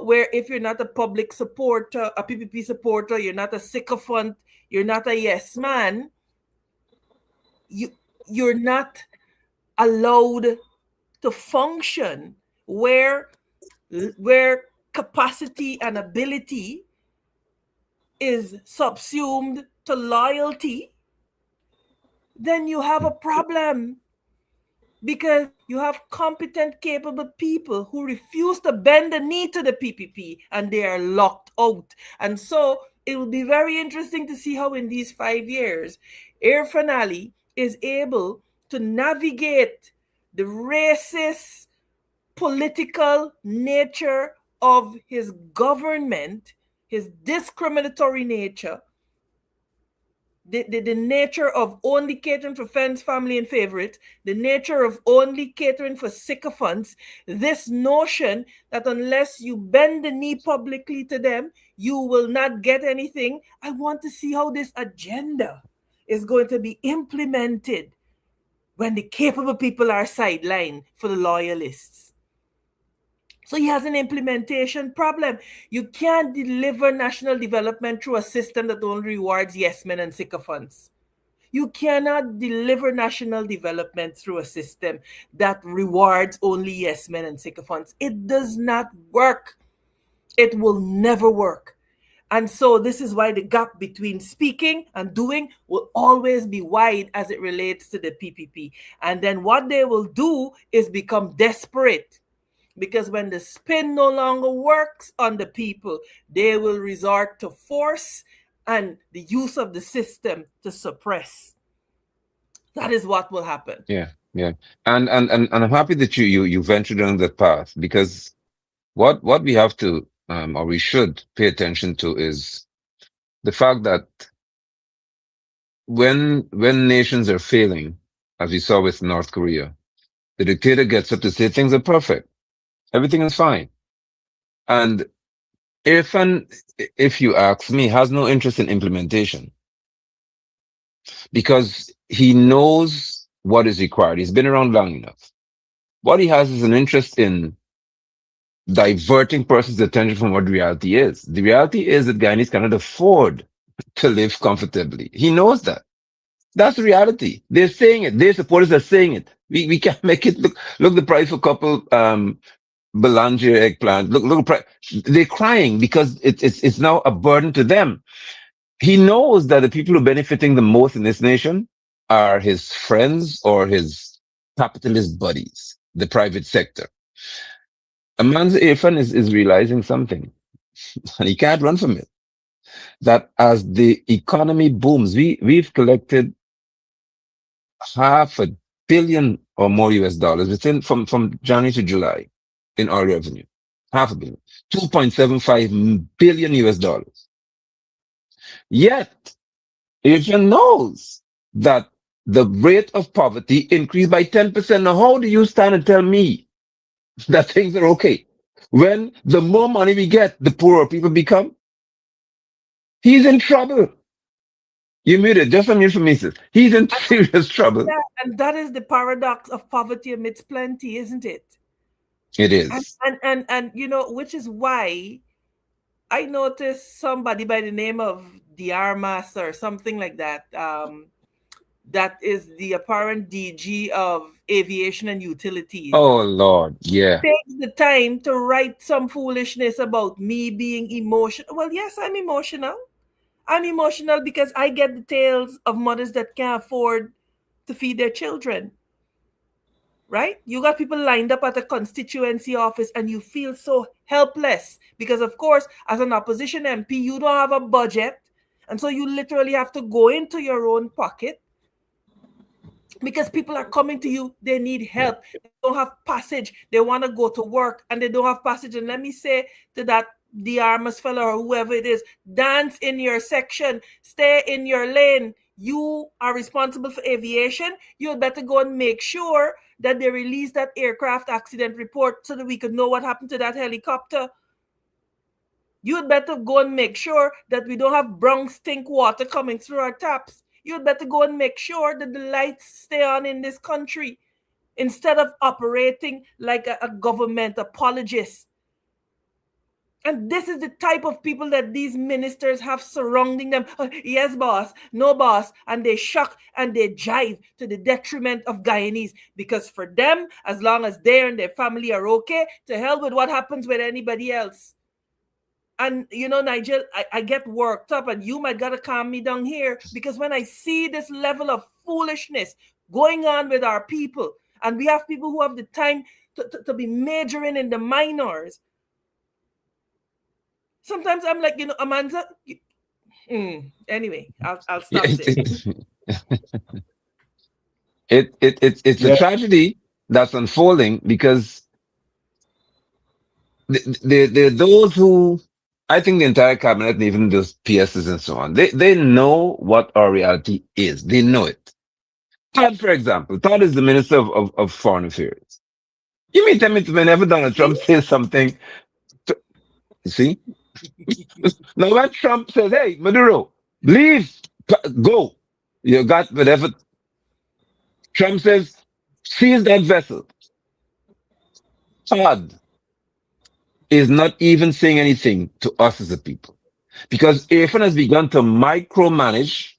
where if you're not a public supporter, a PPP supporter, you're not a sycophant, you're not a yes man, you're not allowed to function where capacity and ability is subsumed to loyalty, then you have a problem because you have competent, capable people who refuse to bend the knee to the PPP and they are locked out. And so it will be very interesting to see how in these 5 years, Irfan Ali is able to navigate the racist political nature of his government, his discriminatory nature, the nature of only catering for friends, family, and favorites, the nature of only catering for sycophants, this notion that unless you bend the knee publicly to them, you will not get anything. I want to see how this agenda is going to be implemented when the capable people are sidelined for the loyalists. So he has an implementation problem. You can't deliver national development through a system that only rewards yes men and sycophants. You cannot deliver national development through a system that rewards only yes men and sycophants. It does not work. It will never work. And so this is why the gap between speaking and doing will always be wide as it relates to the PPP. And then what they will do is become desperate. Because when the spin no longer works on the people, they will resort to force and the use of the system to suppress. That is what will happen. Yeah. Yeah. And I'm happy that you ventured on that path, because what we have to or we should pay attention to is the fact that when nations are failing, as we saw with North Korea, the dictator gets up to say things are perfect, everything is fine. And if you ask me, has no interest in implementation, because he knows what is required. He's been around long enough. What he has is an interest in diverting person's attention from what reality is. The reality is that Guyanese cannot afford to live comfortably. He knows that. That's the reality. They're saying it. Their supporters are saying it. We can't make it look the price for a couple Belanger eggplant. Look, they're crying because it's now a burden to them. He knows that the people who are benefiting the most in this nation are his friends or his capitalist buddies, the private sector. Aman's Irfan is realizing something, and he can't run from it. That as the economy booms, we've collected $500 million or more US dollars within from January to July in oil revenue. $500 million, 2.75 billion US dollars. Yet, Irfan knows that the rate of poverty increased by 10%. Now, how do you stand and tell me that things are okay when the more money we get, the poorer people become? He's in trouble. You muted. Just unmute for me, sis. He's in serious trouble. Yeah, and that is the paradox of poverty amidst plenty, isn't it? It is. And which is why I noticed somebody by the name of Diarmas or something like that. That is the apparent DG of Aviation and Utilities. Oh Lord, yeah. Takes the time to write some foolishness about me being emotional. Well, yes, I'm emotional. I'm emotional because I get the tales of mothers that can't afford to feed their children. Right? You got people lined up at a constituency office and you feel so helpless because, of course, as an opposition MP, you don't have a budget. And so you literally have to go into your own pocket because people are coming to you. They need help. They don't have passage. They want to go to work and they don't have passage. And let me say to that the Armas fellow or whoever it is, dance in your section, stay in your lane. You are responsible for aviation. You had better go and make sure that they release that aircraft accident report so that we could know what happened to that helicopter. You had better go and make sure that we don't have brown stink water coming through our taps. You had better go and make sure that the lights stay on in this country instead of operating like a government apologist. And this is the type of people that these ministers have surrounding them. Oh, yes, boss, no, boss. And they shock and they jive to the detriment of Guyanese. Because for them, as long as they and their family are okay, to hell with what happens with anybody else. And you know, Nigel, I get worked up, and you might gotta calm me down here because when I see this level of foolishness going on with our people, and we have people who have the time to be majoring in the minors. Sometimes I'm like, you know, Amanda. Anyway, I'll Yeah, stop there. it's a Yeah. tragedy that's unfolding because there are those who, I think the entire cabinet and even those PSs and so on, they know what our reality is. They know it. Todd, for example, Todd is the Minister of Foreign Affairs. You mean tell me whenever Donald See? Trump says something, to, see? Now when Trump says, hey, Maduro, leave, go, you got whatever, Trump says, seize that vessel. Todd is not even saying anything to us as a people. Because Irfan has begun to micromanage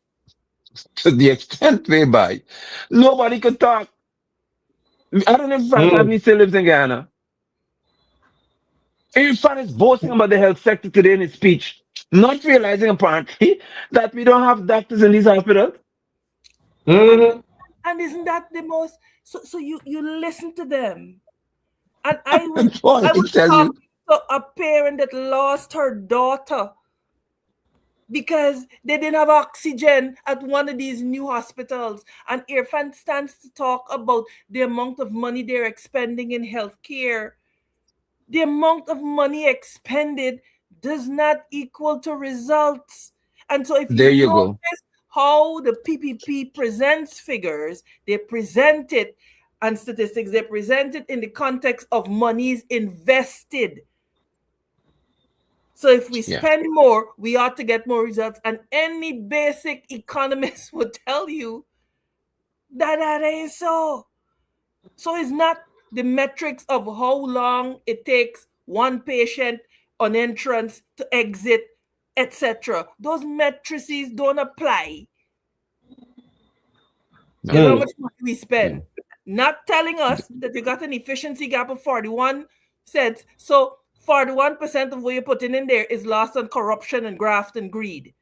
to the extent whereby nobody could talk. I don't know if Frank Mm. Anthony still lives in Guyana. Irfan is boasting about the health sector today in his speech, not realizing apparently that we don't have doctors in these hospitals. And Mm. and isn't that the most? So you listen to them, and I was Paul, I I was tell you, talking to a parent that lost her daughter because they didn't have oxygen at one of these new hospitals. And Irfan stands to talk about the amount of money they're expending in healthcare. The amount of money expended does not equal to results. And so if you there you go. notice how the PPP presents figures, they present it and statistics, they present it in the context of monies invested. So if we Yeah, spend more, we ought to get more results. And any basic economist would tell you that that ain't so. So it's not the metrics of how long it takes one patient on entrance to exit, etc. Those matrices don't apply. Is no, how Mm. much money we spend. no. Not telling us that you got an efficiency gap of 41 cents. So 41% of what you're putting in there is lost on corruption and graft and greed.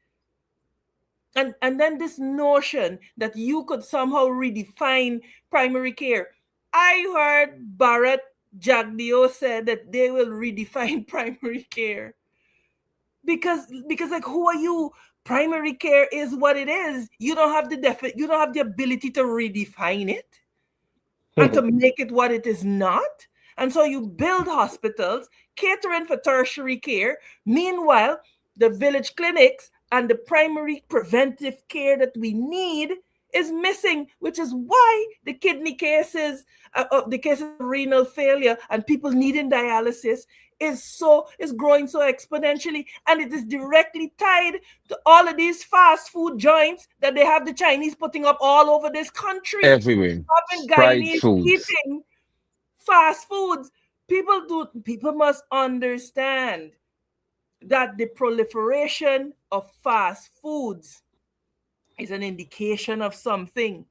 And then this notion that you could somehow redefine primary care. I heard Barrett Jagdeo said that they will redefine primary care because like who are you? Primary care is what it is. You don't have you don't have the ability to redefine it and to make it what it is not. And so you build hospitals catering for tertiary care. Meanwhile, the village clinics and the primary preventive care that we need is missing, which is why the cases of renal failure and people needing dialysis is growing so exponentially, and it is directly tied to all of these fast food joints that they have the Chinese putting up all over this country Everywhere. having Fried Guyanese foods. eating fast foods. People must understand that the proliferation of fast foods is an indication of something.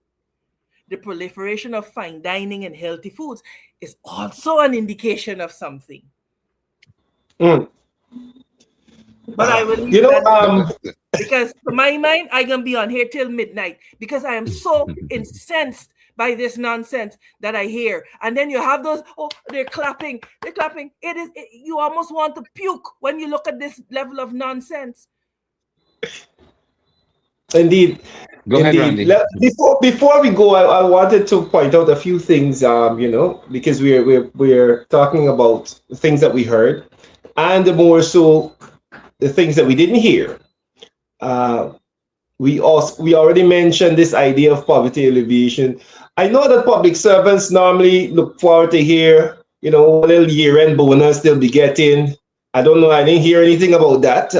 The proliferation of fine dining and healthy foods is also an indication of something. Mm. But I will You leave know, that because to my mind, I'm gonna be on here till midnight because I am so incensed by this nonsense that I hear. And then you have those, oh, they're clapping. You almost want to puke when you look at this level of nonsense. indeed, Go ahead, indeed. Randy. Before we go, I wanted to point out a few things. Because we're talking about the things that we heard, and the more so the things that we didn't hear. Uh, we already mentioned this idea of poverty alleviation. I know that public servants normally look forward to hear, what little year-end bonus they'll be getting. I don't know. I didn't hear anything about that.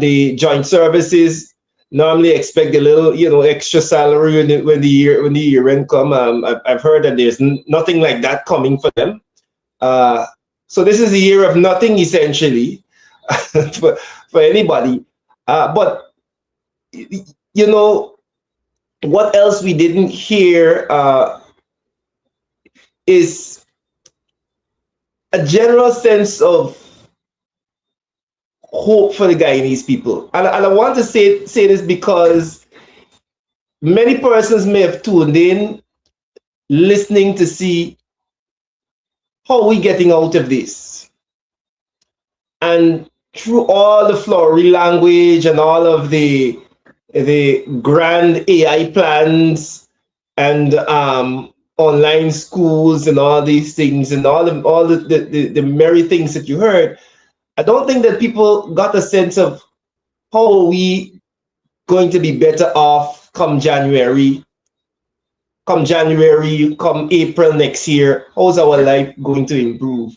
The joint services normally expect a little, extra salary when the year end come. I've heard that there's nothing like that coming for them. So this is a year of nothing essentially for anybody. But what else we didn't hear is a general sense of hope for the Guyanese people. And I want to say this because many persons may have tuned in listening to see how we getting out of this. And through all the flowery language and all of the grand AI plans and online schools and all these things and all the merry things that you heard, I don't think that people got a sense of how are we going to be better off come January, come April next year. How's our life going to improve?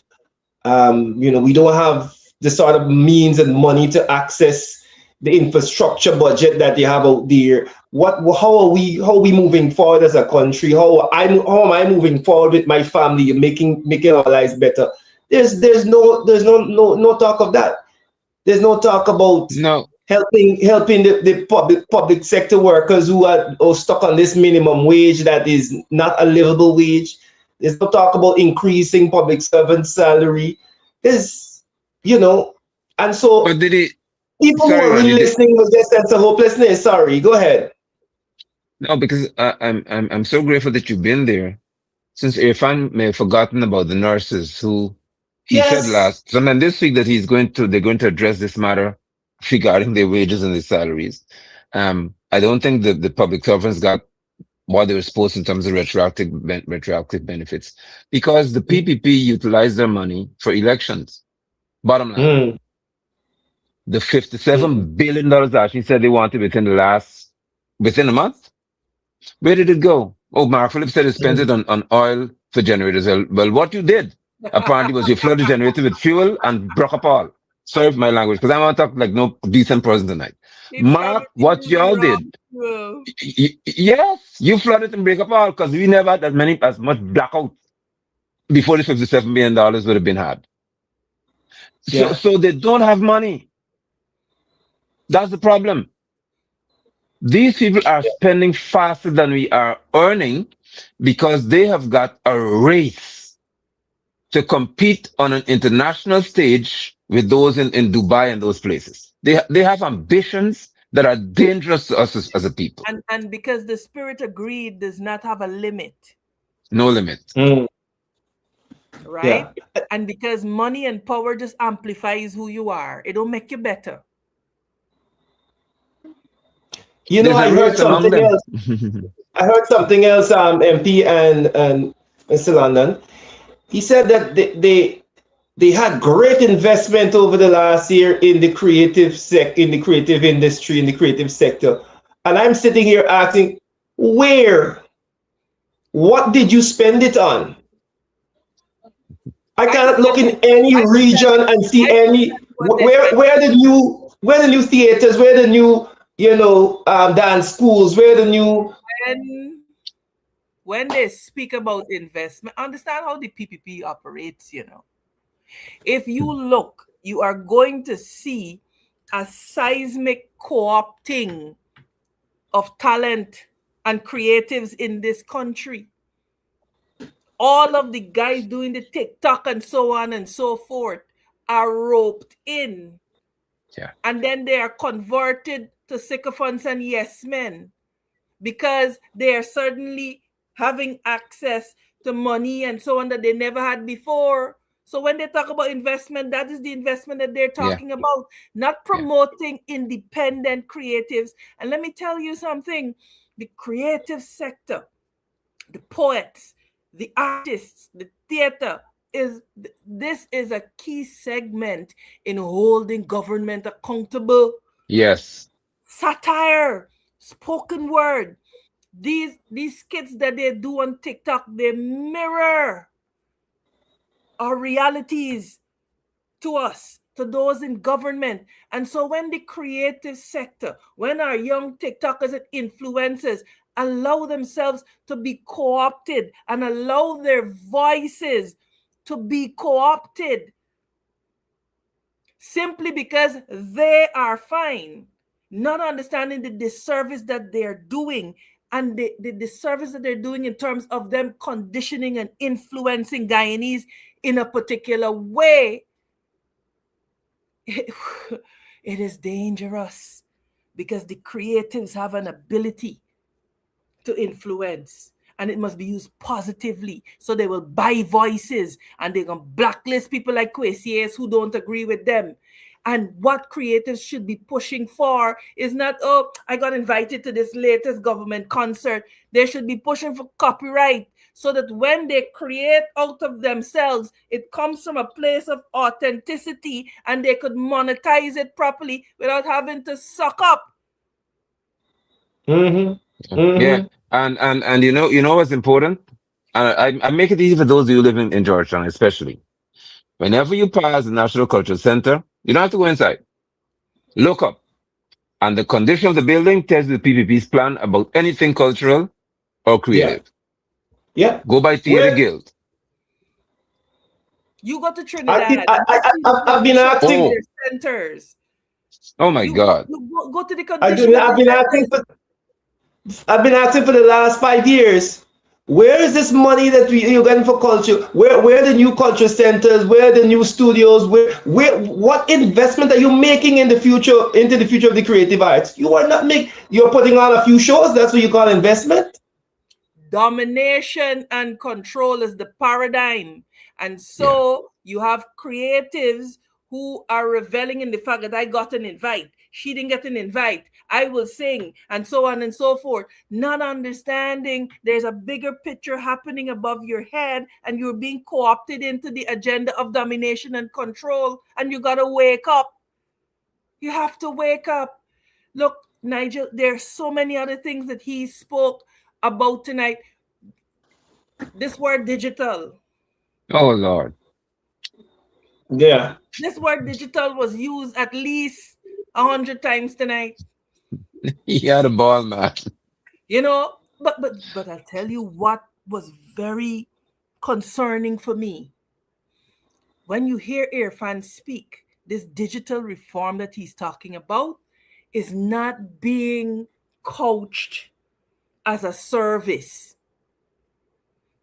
We don't have the sort of means and money to access the infrastructure budget that they have out there. How are we moving forward as a country? How am I moving forward with my family and making our lives better? There's no talk of that. There's no talk about No, helping the public sector workers who are stuck on this minimum wage that is not a livable wage. There's no talk about increasing public servant salary. There's, and so but did he? people who Sorry, are really Randy. listening with their sense of hopelessness. Sorry, go ahead. No, because I'm so grateful that you've been there. Since Irfan may have forgotten about the nurses who he said Yes. sometime this week that they're going to address this matter regarding their wages and their salaries. I don't think that the public servants got what they were supposed in terms of retroactive benefits because the PPP utilized their money for elections. Bottom line, Mm, the mm, $57 billion actually said they wanted within a month. Where did it go? Oh, Mark Phillips said he spent it mm. on oil for generators. Well, what you did apparently was you flooded the generator with fuel and broke up all. Sorry for my language, because I want to talk like no decent person tonight. He Mark, probably what used y'all wrong did? fuel. Yes, you flooded and break up all because we never had as much blackout before the $57 billion would have been had. So, Yeah. so they don't have money. That's the problem. These people are spending faster than we are earning because they have got a race to compete on an international stage with those in Dubai and those places. They have ambitions that are dangerous to us as a people. And because the spirit of greed does not have a limit, No limit. Mm, right? yeah. And because money and power just amplifies who you are, it don't make you better. There's I a heard race among something them. else. MP and Mr. London. He said that they had great investment over the last year in the in the creative industry, in the creative sector. And I'm sitting here asking, where? What did you spend it on? I I could cannot look tell in you, any I could tell region you, and see I could any tell you what they spent. where the new theaters, where the new dance schools, where the new when when they speak about investment, understand how the PPP operates, If you look, you are going to see a seismic co-opting of talent and creatives in this country. All of the guys doing the TikTok and so on and so forth are roped in. Yeah. And then they are converted to sycophants and yes men because they are suddenly having access to money and so on that they never had before. So when they talk about investment, that is the investment that they're Yeah. talking about, not Yeah. promoting independent creatives. And let me tell you something, the creative sector, the poets, the artists, the theater, this is a key segment in holding government accountable. Yes. Satire, spoken word, these skits that they do on TikTok, they mirror our realities to us, to those in government. And so when the creative sector, when our young TikTokers and influencers allow themselves to be co-opted and allow their voices to be co-opted simply because they are fine, not understanding the disservice that they're doing and the disservice that they're doing in terms of them conditioning and influencing Guyanese in a particular way, it, it is dangerous because the creatives have an ability to influence and it must be used positively. So they will buy voices and they're going to blacklist people like Kwesies who don't agree with them. And what creatives should be pushing for is not, oh, I got invited to this latest government concert. They should be pushing for copyright so that when they create out of themselves, it comes from a place of authenticity and they could monetize it properly without having to suck up. Mm-hmm. Yeah. Mm-hmm. And you know what's important? I make it easy for those of you who live in Georgetown, especially. Whenever you pass the National Cultural Center, you don't have to go inside. Look up. And the condition of the building tells you the PPP's plan about anything cultural or Yeah. creative. Yeah. Go by Theatre Where Guild. You go to I've been, Trinidad, you see the I've been condition of asking, Oh, their centers. oh my God. Go to the condition of I've the been asking centers. for the last 5 years. Where is this money that you're getting for culture? Where are the new culture centers? Where are the new studios? Where what investment are you making in the future into the future of the creative arts? You are not making. You're putting on a few shows. That's what you call investment. Domination and control is the paradigm. And Yeah. so you have creatives who are reveling in the fact that I got an invite. She didn't get an invite. I will sing, and so on and so forth. Not understanding there's a bigger picture happening above your head, and you're being co opted into the agenda of domination and control. And you got to wake up. You have to wake up. Look, Nigel, there's so many other things that he spoke about tonight. This word digital. Oh Lord. Yeah. This word digital was used at least 100 times tonight. He had a ball, man. You know, but I'll tell you what was very concerning for me. When you hear Irfan speak, this digital reform that he's talking about is not being coached as a service.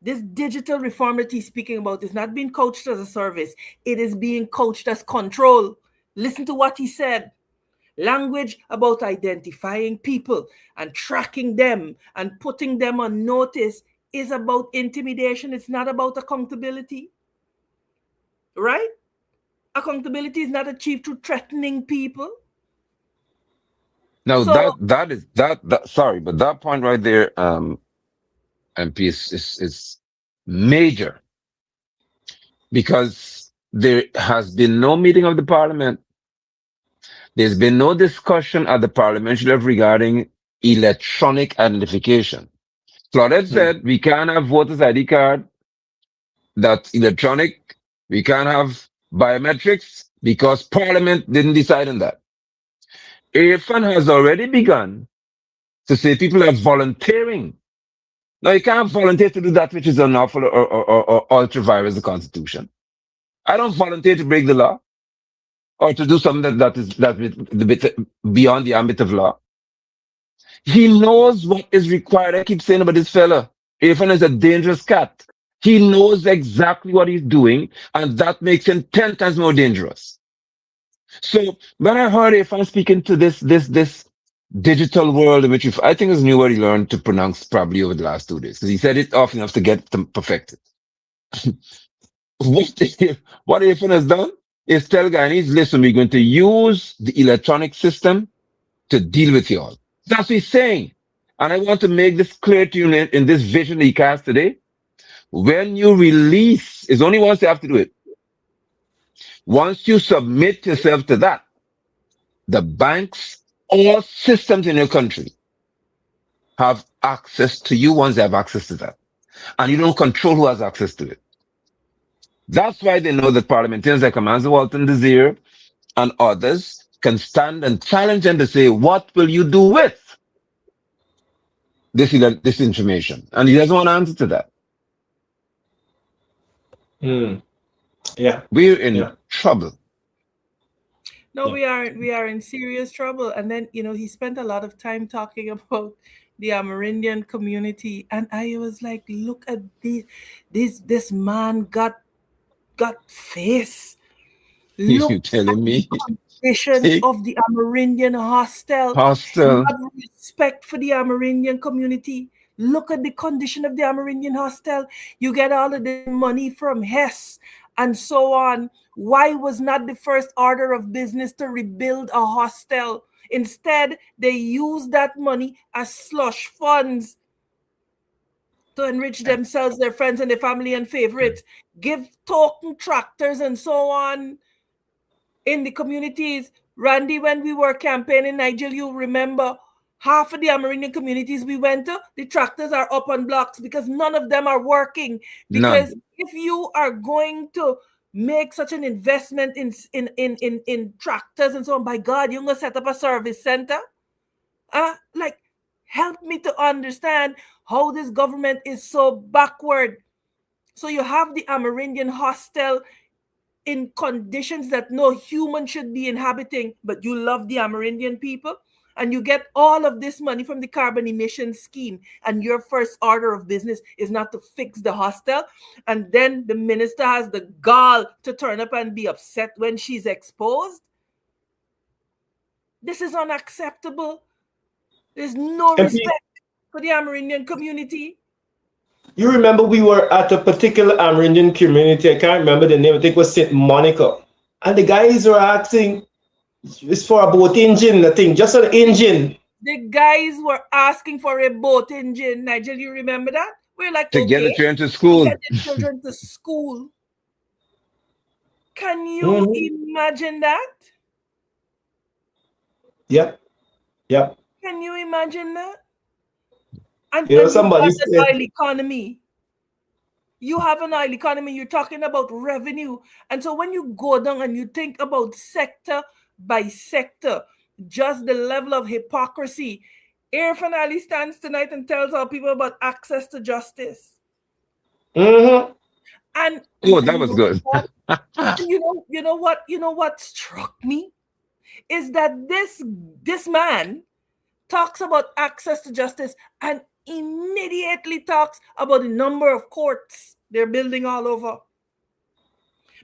This digital reform that he's speaking about is not being coached as a service. It is being coached as control. Listen to what he said. Language about identifying people and tracking them and putting them on notice is about intimidation. It's not about accountability, right? Accountability is not achieved through threatening people. No, So that sorry, but that point right there, MP is major because there has been no meeting of the parliament. There's been no discussion at the parliamentary level regarding electronic identification. Claudette Hmm. said we can't have voters ID card that's electronic. We can't have biometrics because parliament didn't decide on that. AFN has already begun to say people are volunteering. Now you can't volunteer to do that which is unlawful or ultra violates the constitution. I don't volunteer to break the law. or to do something that is a bit beyond the ambit of law. He knows what is required. I keep saying about this fella. Irfan is a dangerous cat. He knows exactly what he's doing, and that makes him 10 times more dangerous. So when I heard Irfan speaking to this digital world, in which I think is a new word he learned to pronounce probably over the last 2 days, because he said it often enough to get them perfected. What what Irfan has done is tell Guyanese, listen, we're going to use the electronic system to deal with y'all. That's what he's saying. And I want to make this clear to you in this vision that he cast today. When you release, it's only once you have to do it. Once you submit yourself to that, the banks, all systems in your country have access to you once they have access to that. And you don't control who has access to it. That's why they know that parliamentarians like Amanza Walton Desir and others can stand and challenge them to say, what will you do with this information? And he doesn't want to answer to that. Yeah. We're in Yeah. trouble. No, Yeah. we are in serious trouble. And then, he spent a lot of time talking about the Amerindian community. And I was like, look at this man got face. You Look at telling the me? condition Take of the Amerindian hostel. hostel. Not respect for the Amerindian community. Look at the condition of the Amerindian hostel. You get all of this money from Hess and so on. Why was not the first order of business to rebuild a hostel? Instead, they use that money as slush funds to enrich themselves, their friends, and their family and favorites. Give token tractors and so on in the communities. Randy, when we were campaigning in Nigeria, you remember half of the Amerindian communities we went to, the tractors are up on blocks because none of them are working. None. Because if you are going to make such an investment in tractors and so on, by God, you're going to set up a service center. Like, help me to understand how this government is so backward. So you have the Amerindian hostel in conditions that no human should be inhabiting, but you love the Amerindian people, and you get all of this money from the carbon emission scheme, and your first order of business is not to fix the hostel, and then the minister has the gall to turn up and be upset when she's exposed. This is unacceptable. There's no MP, respect for the Amerindian community. you remember we were at a particular Amerindian community. I can't remember the name. I think it was St. Monica. And the guys were asking, it's for a boat engine, I think, just an engine. The guys were asking for a boat engine. Nigel, you remember that? We're like, To get the okay, children to to school. get the children to school. Can you Mm-hmm. imagine that? Yep. Yep. Can you imagine that? And, You know, and you somebody got an said, oil economy. You have an oil economy. You're talking about revenue. And so when you go down and you think about sector by sector, just the level of hypocrisy. Irfan Ali stands tonight and tells our people about access to justice. mm-hmm. And Oh, and that you was know good. what? You know what struck me is that this man talks about access to justice and immediately talks about the number of courts they're building all over.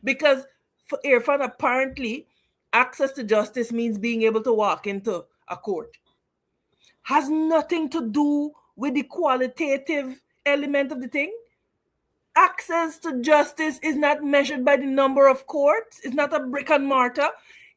Because for Irfan, apparently, access to justice means being able to walk into a court. Has nothing to do with the qualitative element of the thing. Access to justice is not measured by the number of courts. It's not a brick and mortar.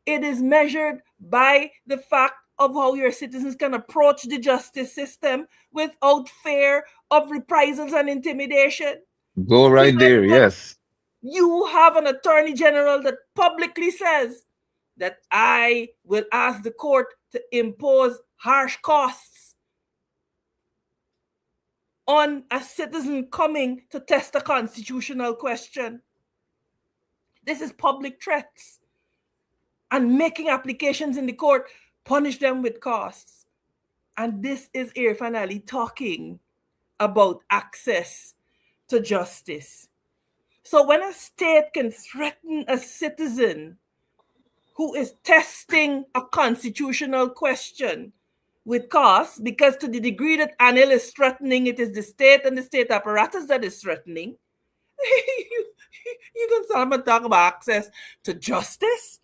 It is measured by the fact of how your citizens can approach the justice system without fear of reprisals and intimidation. Go right there. Yes. You have an attorney general that publicly says that I will ask the court to impose harsh costs on a citizen coming to test a constitutional question. This is public threats. And making applications in the court, punish them with costs. And this is Irfan Ali talking about access to justice. So when a state can threaten a citizen who is testing a constitutional question with costs, because to the degree that Anil is threatening, it is the state and the state apparatus that is threatening. You can start and talk about access to justice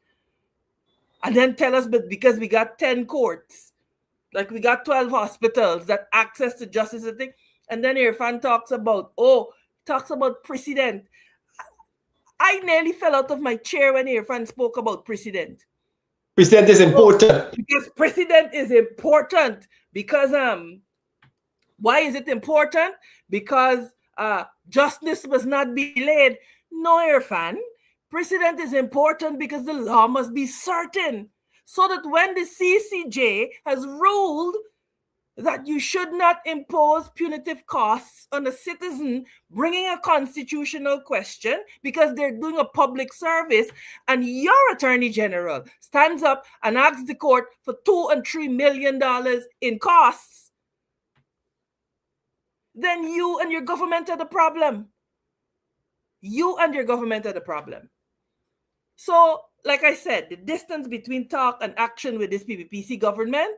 and then tell us, but because we got 10 courts, like we got 12 hospitals, that access to justice is a thing. And then Irfan talks about precedent. I nearly fell out of my chair when Irfan spoke about precedent. Precedent is important. Because precedent is important. Because why is it important? Because justice must not be delayed. No, Irfan. Precedent is important because the law must be certain. So that when the CCJ has ruled that you should not impose punitive costs on a citizen bringing a constitutional question because they're doing a public service, and your attorney general stands up and asks the court for $2 and $3 million in costs, then you and your government are the problem. You and your government are the problem. So, like I said, the distance between talk and action with this PPPC government,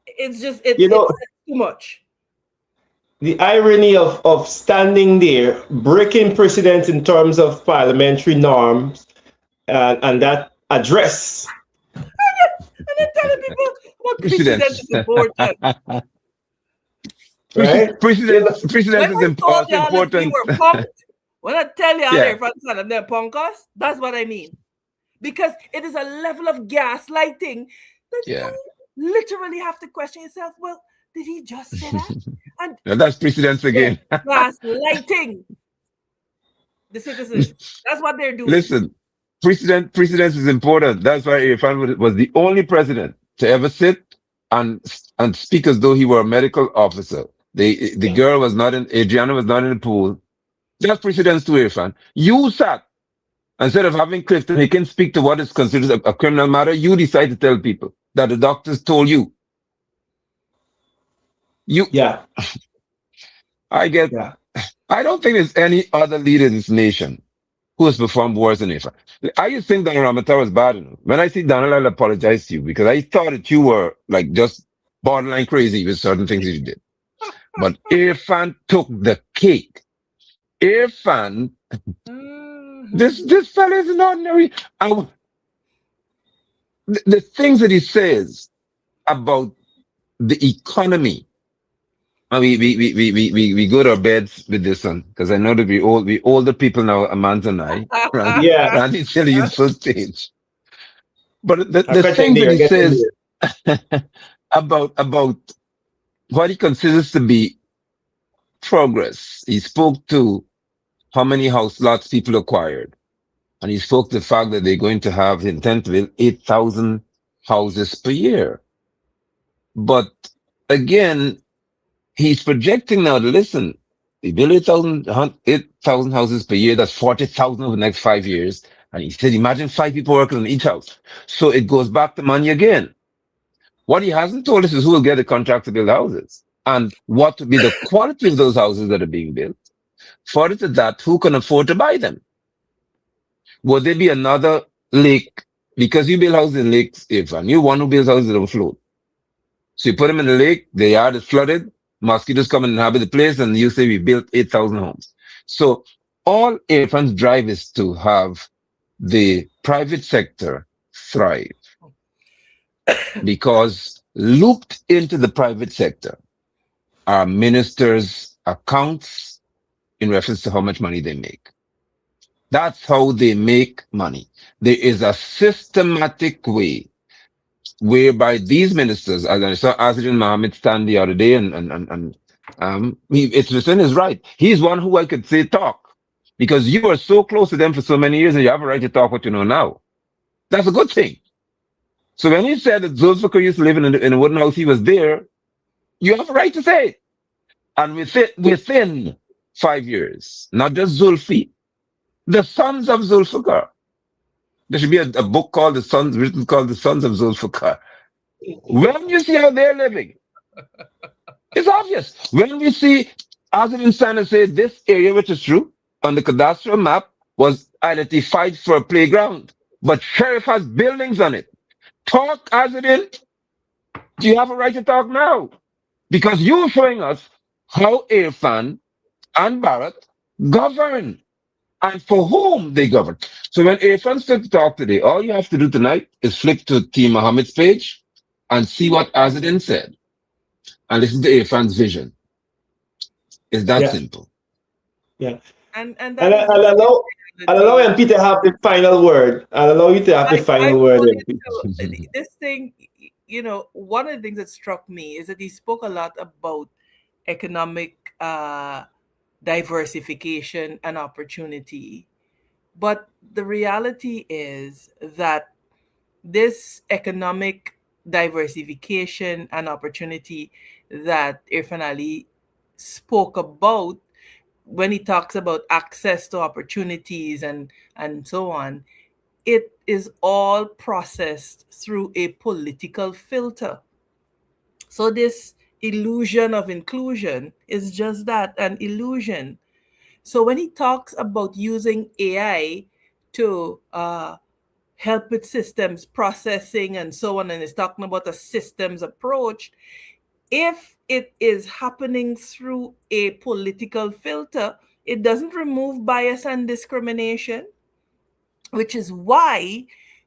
it's too much. The irony of standing there, breaking precedent in terms of parliamentary norms, and that address. And then telling people what precedent is important. Right? Precedent is important. When I tell you and they're punkers, that's what I mean. Because it is a level of gaslighting that you literally have to question yourself. Well, did he just say that? And that's precedence again. Gaslighting the citizens. That's what they're doing. Listen, precedence is important. That's why Irfan was the only president to ever sit and speak as though he were a medical officer. The girl was not in, Adriana was not in the pool. That's precedence to Irfan. You sat, instead of having Clifton, he can speak to what is considered a criminal matter. You decide to tell people that the doctors told you. I don't think there's any other leader in this nation who has performed worse than Irfan. I used to think Donald Ramata was bad enough. When I see Donald, I'll apologize to you because I thought that you were like just borderline crazy with certain things that you did. But Irfan took the cake. Irfan, this fellow is an ordinary. The things that he says about the economy, and we go to our beds with this one because I know that we older people now, Amanda and I, Randy's still in first stage. But the things that he says about what he considers to be progress. He spoke to how many house lots people acquired. And he spoke to the fact that they're going to have the intent to build 8,000 houses per year. But again, he's projecting now to listen. They build 8,000 houses per year. That's 40,000 over the next 5 years. And he said, imagine 5 people working on each house. So it goes back to money again. What he hasn't told us is who will get the contract to build houses and what will be the quality of those houses that are being built. Further to that, who can afford to buy them? Will there be another lake? Because you build houses in lakes, Irfan. You're one who builds houses that don't float. So you put them in the lake, the yard is flooded, mosquitoes come and inhabit the place, and you say we built 8,000 homes. So all Irfan's drive is to have the private sector thrive. Because looped into the private sector are ministers' accounts in reference to how much money they make. That's how they make money. There is a systematic way whereby these ministers, as I saw Azrin Mohammed stand the other day, it's within his right. He's one who I could say talk because you are so close to them for so many years and you have a right to talk what you know now. That's a good thing. So when he said that Zulfikar used to live in a wooden house, he was there, you have a right to say it. And within 5 years, not just Zulfi, the sons of Zulfikar. There should be a book called written called The Sons of Zulfikar. When you see how they're living, it's obvious. When we see Azrin Sana say this area, which is true, on the cadastral map was identified for a playground. but sheriff has buildings on it. Talk as it is. Do you have a right to talk now? Because you're showing us how Irfan and Barrett govern and for whom they govern. So when Irfan stood to talk today, all you have to do tonight is flip to T. Muhammad's page and see what Azadin said and listen to Irfan's vision. It's that Yeah, simple. yeah. And And, that is the I'll allow reality. MP to have the final word. I'll allow you to have the I final word, wanted MP. to this thing, one of the things that struck me is that he spoke a lot about economic diversification and opportunity. But the reality is that this economic diversification and opportunity that Irfan Ali spoke about when he talks about access to opportunities and so on, it is all processed through a political filter. So this illusion of inclusion is just that, an illusion. So when he talks about using AI to help with systems processing and so on, and is talking about a systems approach, if it is happening through a political filter, it doesn't remove bias and discrimination, which is why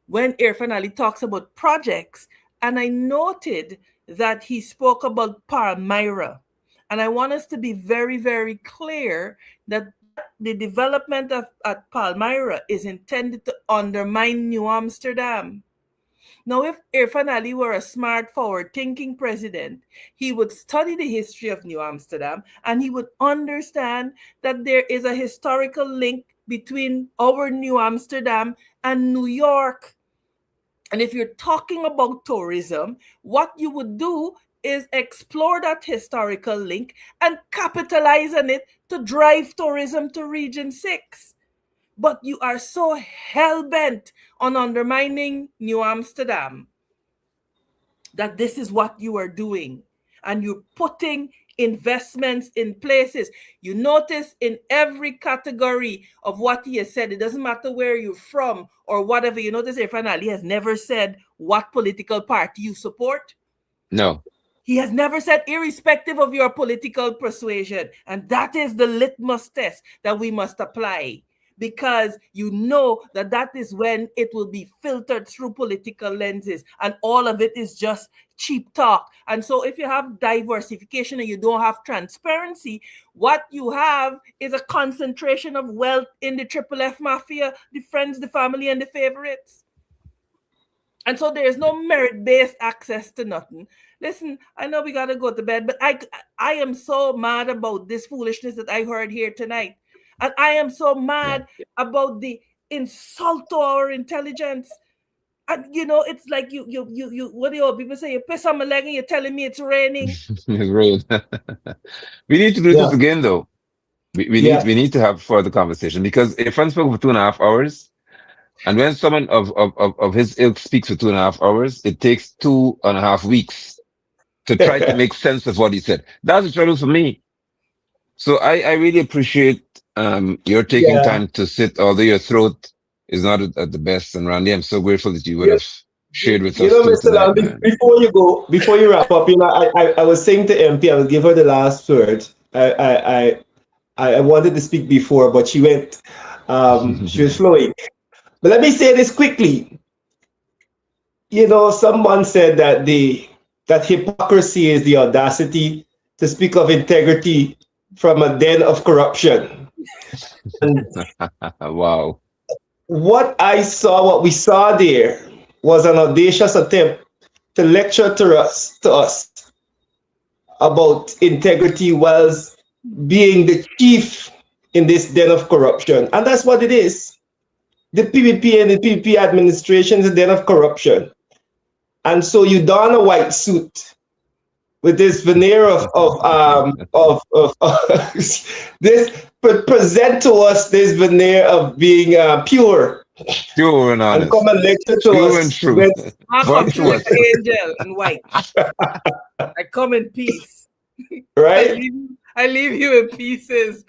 when Irfan Ali talks about projects, and I noted that he spoke about Palmyra, and I want us to be very, very clear that the development of at Palmyra is intended to undermine New Amsterdam. Now, if Irfan Ali were a smart, forward thinking president, he would study the history of New Amsterdam and he would understand that there is a historical link between our New Amsterdam and New York. And if you're talking about tourism, what you would do is explore that historical link and capitalize on it to drive tourism to Region 6. But you are so hell-bent on undermining New Amsterdam that this is what you are doing. And you're putting investments in places. You notice in every category of what he has said, it doesn't matter where you're from or whatever. You notice Irfan Ali has never said what political party you support. No. He has never said, irrespective of your political persuasion. And that is the litmus test that we must apply, because you know that that is when it will be filtered through political lenses, and all of it is just cheap talk. And so if you have diversification and you don't have transparency, what you have is a concentration of wealth in the Triple F mafia, the friends, the family, and the favorites. And so there is no merit-based access to nothing. Listen, I know we got to go to bed, but I am so mad about this foolishness that I heard here tonight. And I am so mad about the insult to our intelligence. And it's like you what do people say? You piss on my leg and you're telling me it's raining. It's great. We need to do this Yeah, again, though. We need yeah. we need to have further conversation because if friend spoke for 2.5 hours, and when someone of his ilk speaks for 2.5 hours, it takes 2.5 weeks to try to make sense of what he said. That's the trouble for me. So I really appreciate your taking Yeah. time to sit, although your throat is not at the best. And Randy, I'm so grateful that you would You, have shared with us too Mr. tonight, Lam, man. before you go, before you wrap up, I was saying to MP, I will give her the last word. I wanted to speak before, but she went, she was flowing. But let me say this quickly. Someone said that hypocrisy is the audacity to speak of integrity from a den of corruption. And Wow. what we saw there was an audacious attempt to lecture to us about integrity whilst being the chief in this den of corruption. And that's what it is. The PPP and the PPP administration is a den of corruption. And so you don a white suit with this veneer of this, present to us this veneer of being pure, Pure and and come honest. and lecture to Pure and us true. when I come But true what? like an angel in white. I come in peace. I right. leave, I leave you in pieces.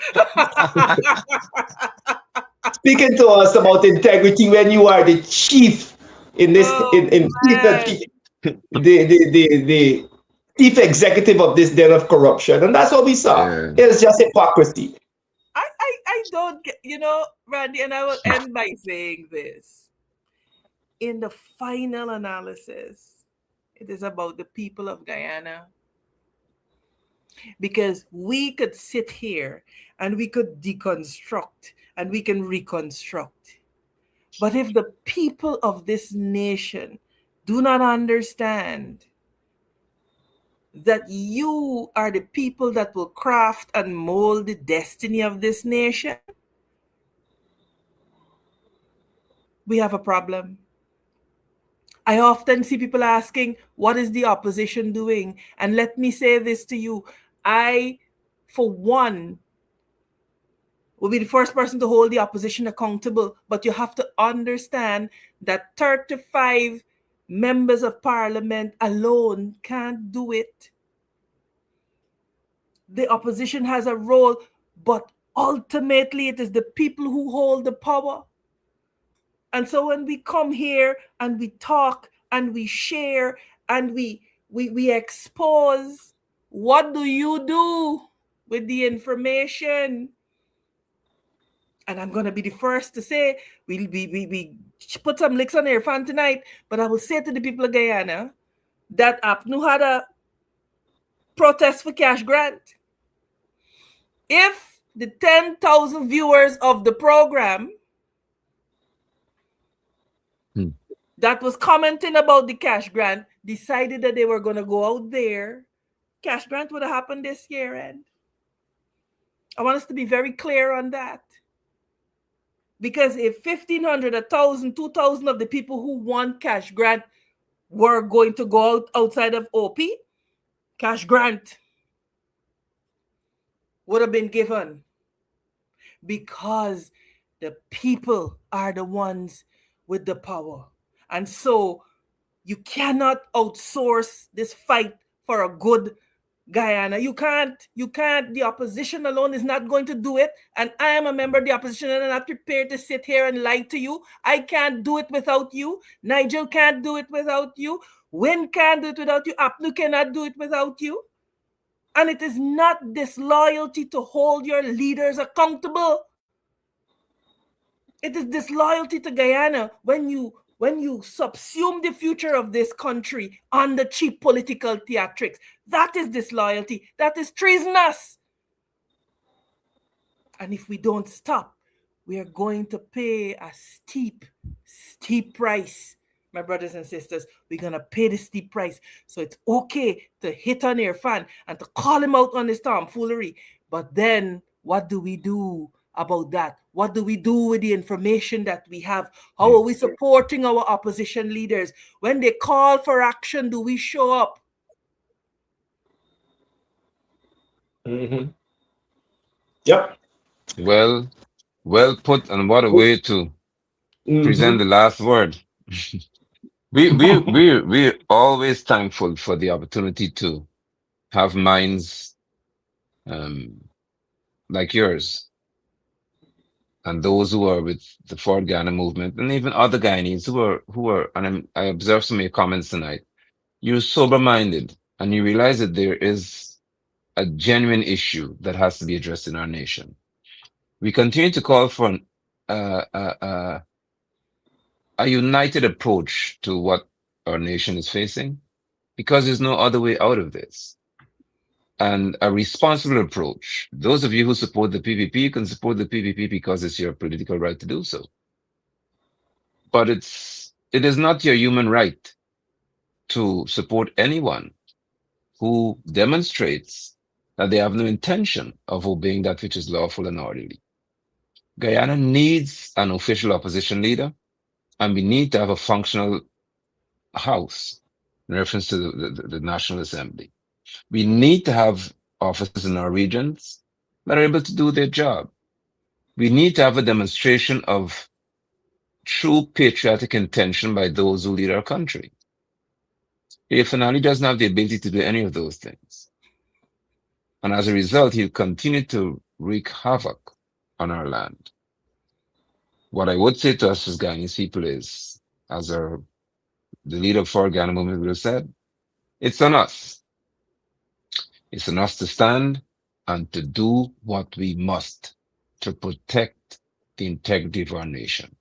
speaking to us about integrity when you are the chief in this Oh in chief, man. the chief executive of this den of corruption, and that's what we saw. Yeah. It's just hypocrisy. I don't get, Randy, and I will end by saying this. In the final analysis, it is about the people of Guyana, because we could sit here and we could deconstruct and we can reconstruct. But if the people of this nation do not understand that you are the people that will craft and mold the destiny of this nation, we have a problem. I often see people asking, what is the opposition doing? And let me say this to you. I, for one, will be the first person to hold the opposition accountable, but you have to understand that 35 members of parliament alone can't do it. The opposition has a role, but ultimately it is the people who hold the power. And so when we come here and we talk and we share and we expose, what do you do with the information? And I'm gonna be the first to say we put some licks on their fan tonight, but I will say to the people of Guyana that APNU had a protest for cash grant. If the 10,000 viewers of the program Hmm. that was commenting about the cash grant decided that they were going to go out there, cash grant would have happened this year. And I want us to be very clear on that. Because if 1,500, 1,000, 2,000 of the people who want cash grant were going to go out outside of OP, cash grant would have been given, because the people are the ones with the power. And so you cannot outsource this fight for a good Guyana. You can't. The opposition alone is not going to do it. And I am a member of the opposition and I'm not prepared to sit here and lie to you. I can't do it without you. Nigel can't do it without you. Win can't do it without you. APNU cannot do it without you. And it is not disloyalty to hold your leaders accountable. It is disloyalty to Guyana when you subsume the future of this country on the cheap political theatrics. That is disloyalty. That is treasonous. And if we don't stop, we are going to pay a steep, steep price. My brothers and sisters, we're going to pay the steep price. So it's okay to hit on your fan and to call him out on his tomfoolery. But then what do we do about that? What do we do with the information that we have? How are we supporting our opposition leaders? When they call for action, do we show up? Mm-hmm. Yep. Well put, and what a way to present Mm-hmm. the last word. We're always thankful for the opportunity to have minds um, like yours and those who are with the Ford Ghana movement, and even other Guyanese who are, and I observed some of your comments tonight. You're sober minded, and you realize that there is a genuine issue that has to be addressed in our nation. We continue to call for uh, uh, uh, a united approach to what our nation is facing, because there's no other way out of this. And a responsible approach. Those of you who support the PPP can support the PPP because it's your political right to do so. But it is not your human right to support anyone who demonstrates that they have no intention of obeying that which is lawful and orderly. Guyana needs an official opposition leader, and we need to have a functional house in reference to the National Assembly. We need to have officers in our regions that are able to do their job. We need to have a demonstration of true patriotic intention by those who lead our country. If Finale doesn't have the ability to do any of those things, and as a result, he'll continue to wreak havoc on our land. What I would say to us as Guyanese people is, as the leader for Ghana movement would have said, it's on us. It's on us to stand and to do what we must to protect the integrity of our nation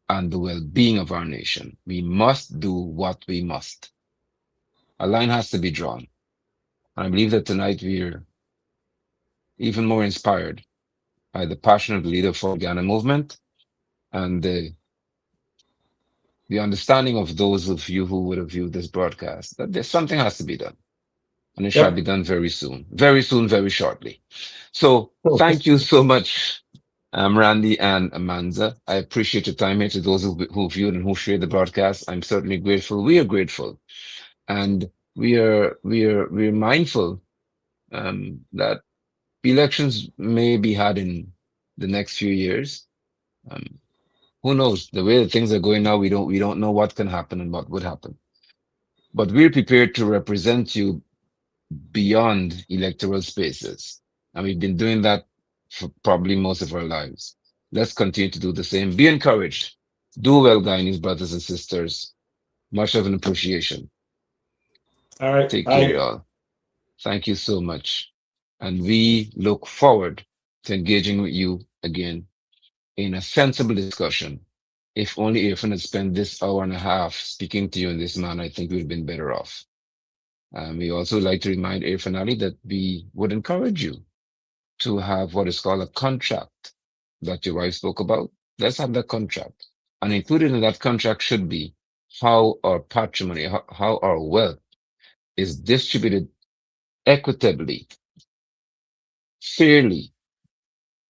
and the well-being of our nation. We must do what we must. A line has to be drawn. And I believe that tonight we're even more inspired by the passion of the leader for Ghana movement and the understanding of those of you who would have viewed this broadcast that there's something has to be done. And it shall be Yep. done very soon, very shortly. So thank you so much, Randy and Amanza. I appreciate your time here. To those who viewed and who shared the broadcast, I'm certainly grateful. We are grateful, and we are mindful that elections may be had in the next few years. Um, who knows? The way that things are going now, we don't know what can happen and what would happen. But we're prepared to represent you beyond electoral spaces. And we've been doing that for probably most of our lives. Let's continue to do the same. Be encouraged. Do well, Guyanese brothers and sisters. Much of an appreciation. All right. Take care, I y'all. Thank you so much. And we look forward to engaging with you again in a sensible discussion. If only Irfan had spent this hour and a half speaking to you in this manner, I think we'd have been better off. We also like to remind Irfan Ali that we would encourage you to have what is called a contract that your wife spoke about. Let's have that contract. And included in that contract should be how our patrimony, how our wealth is distributed equitably, fairly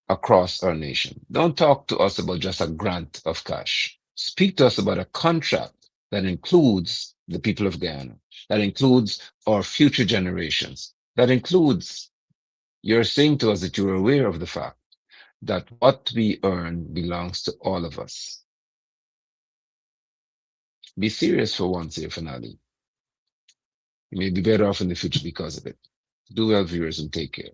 across our nation. Don't talk to us about just a grant of cash. Speak to us about a contract that includes the people of Guyana, that includes our future generations, that includes you're saying to us that you're aware of the fact that what we earn belongs to all of us. Be serious for once here, finale. You may be better off in the future because of it. Do well, viewers, and take care.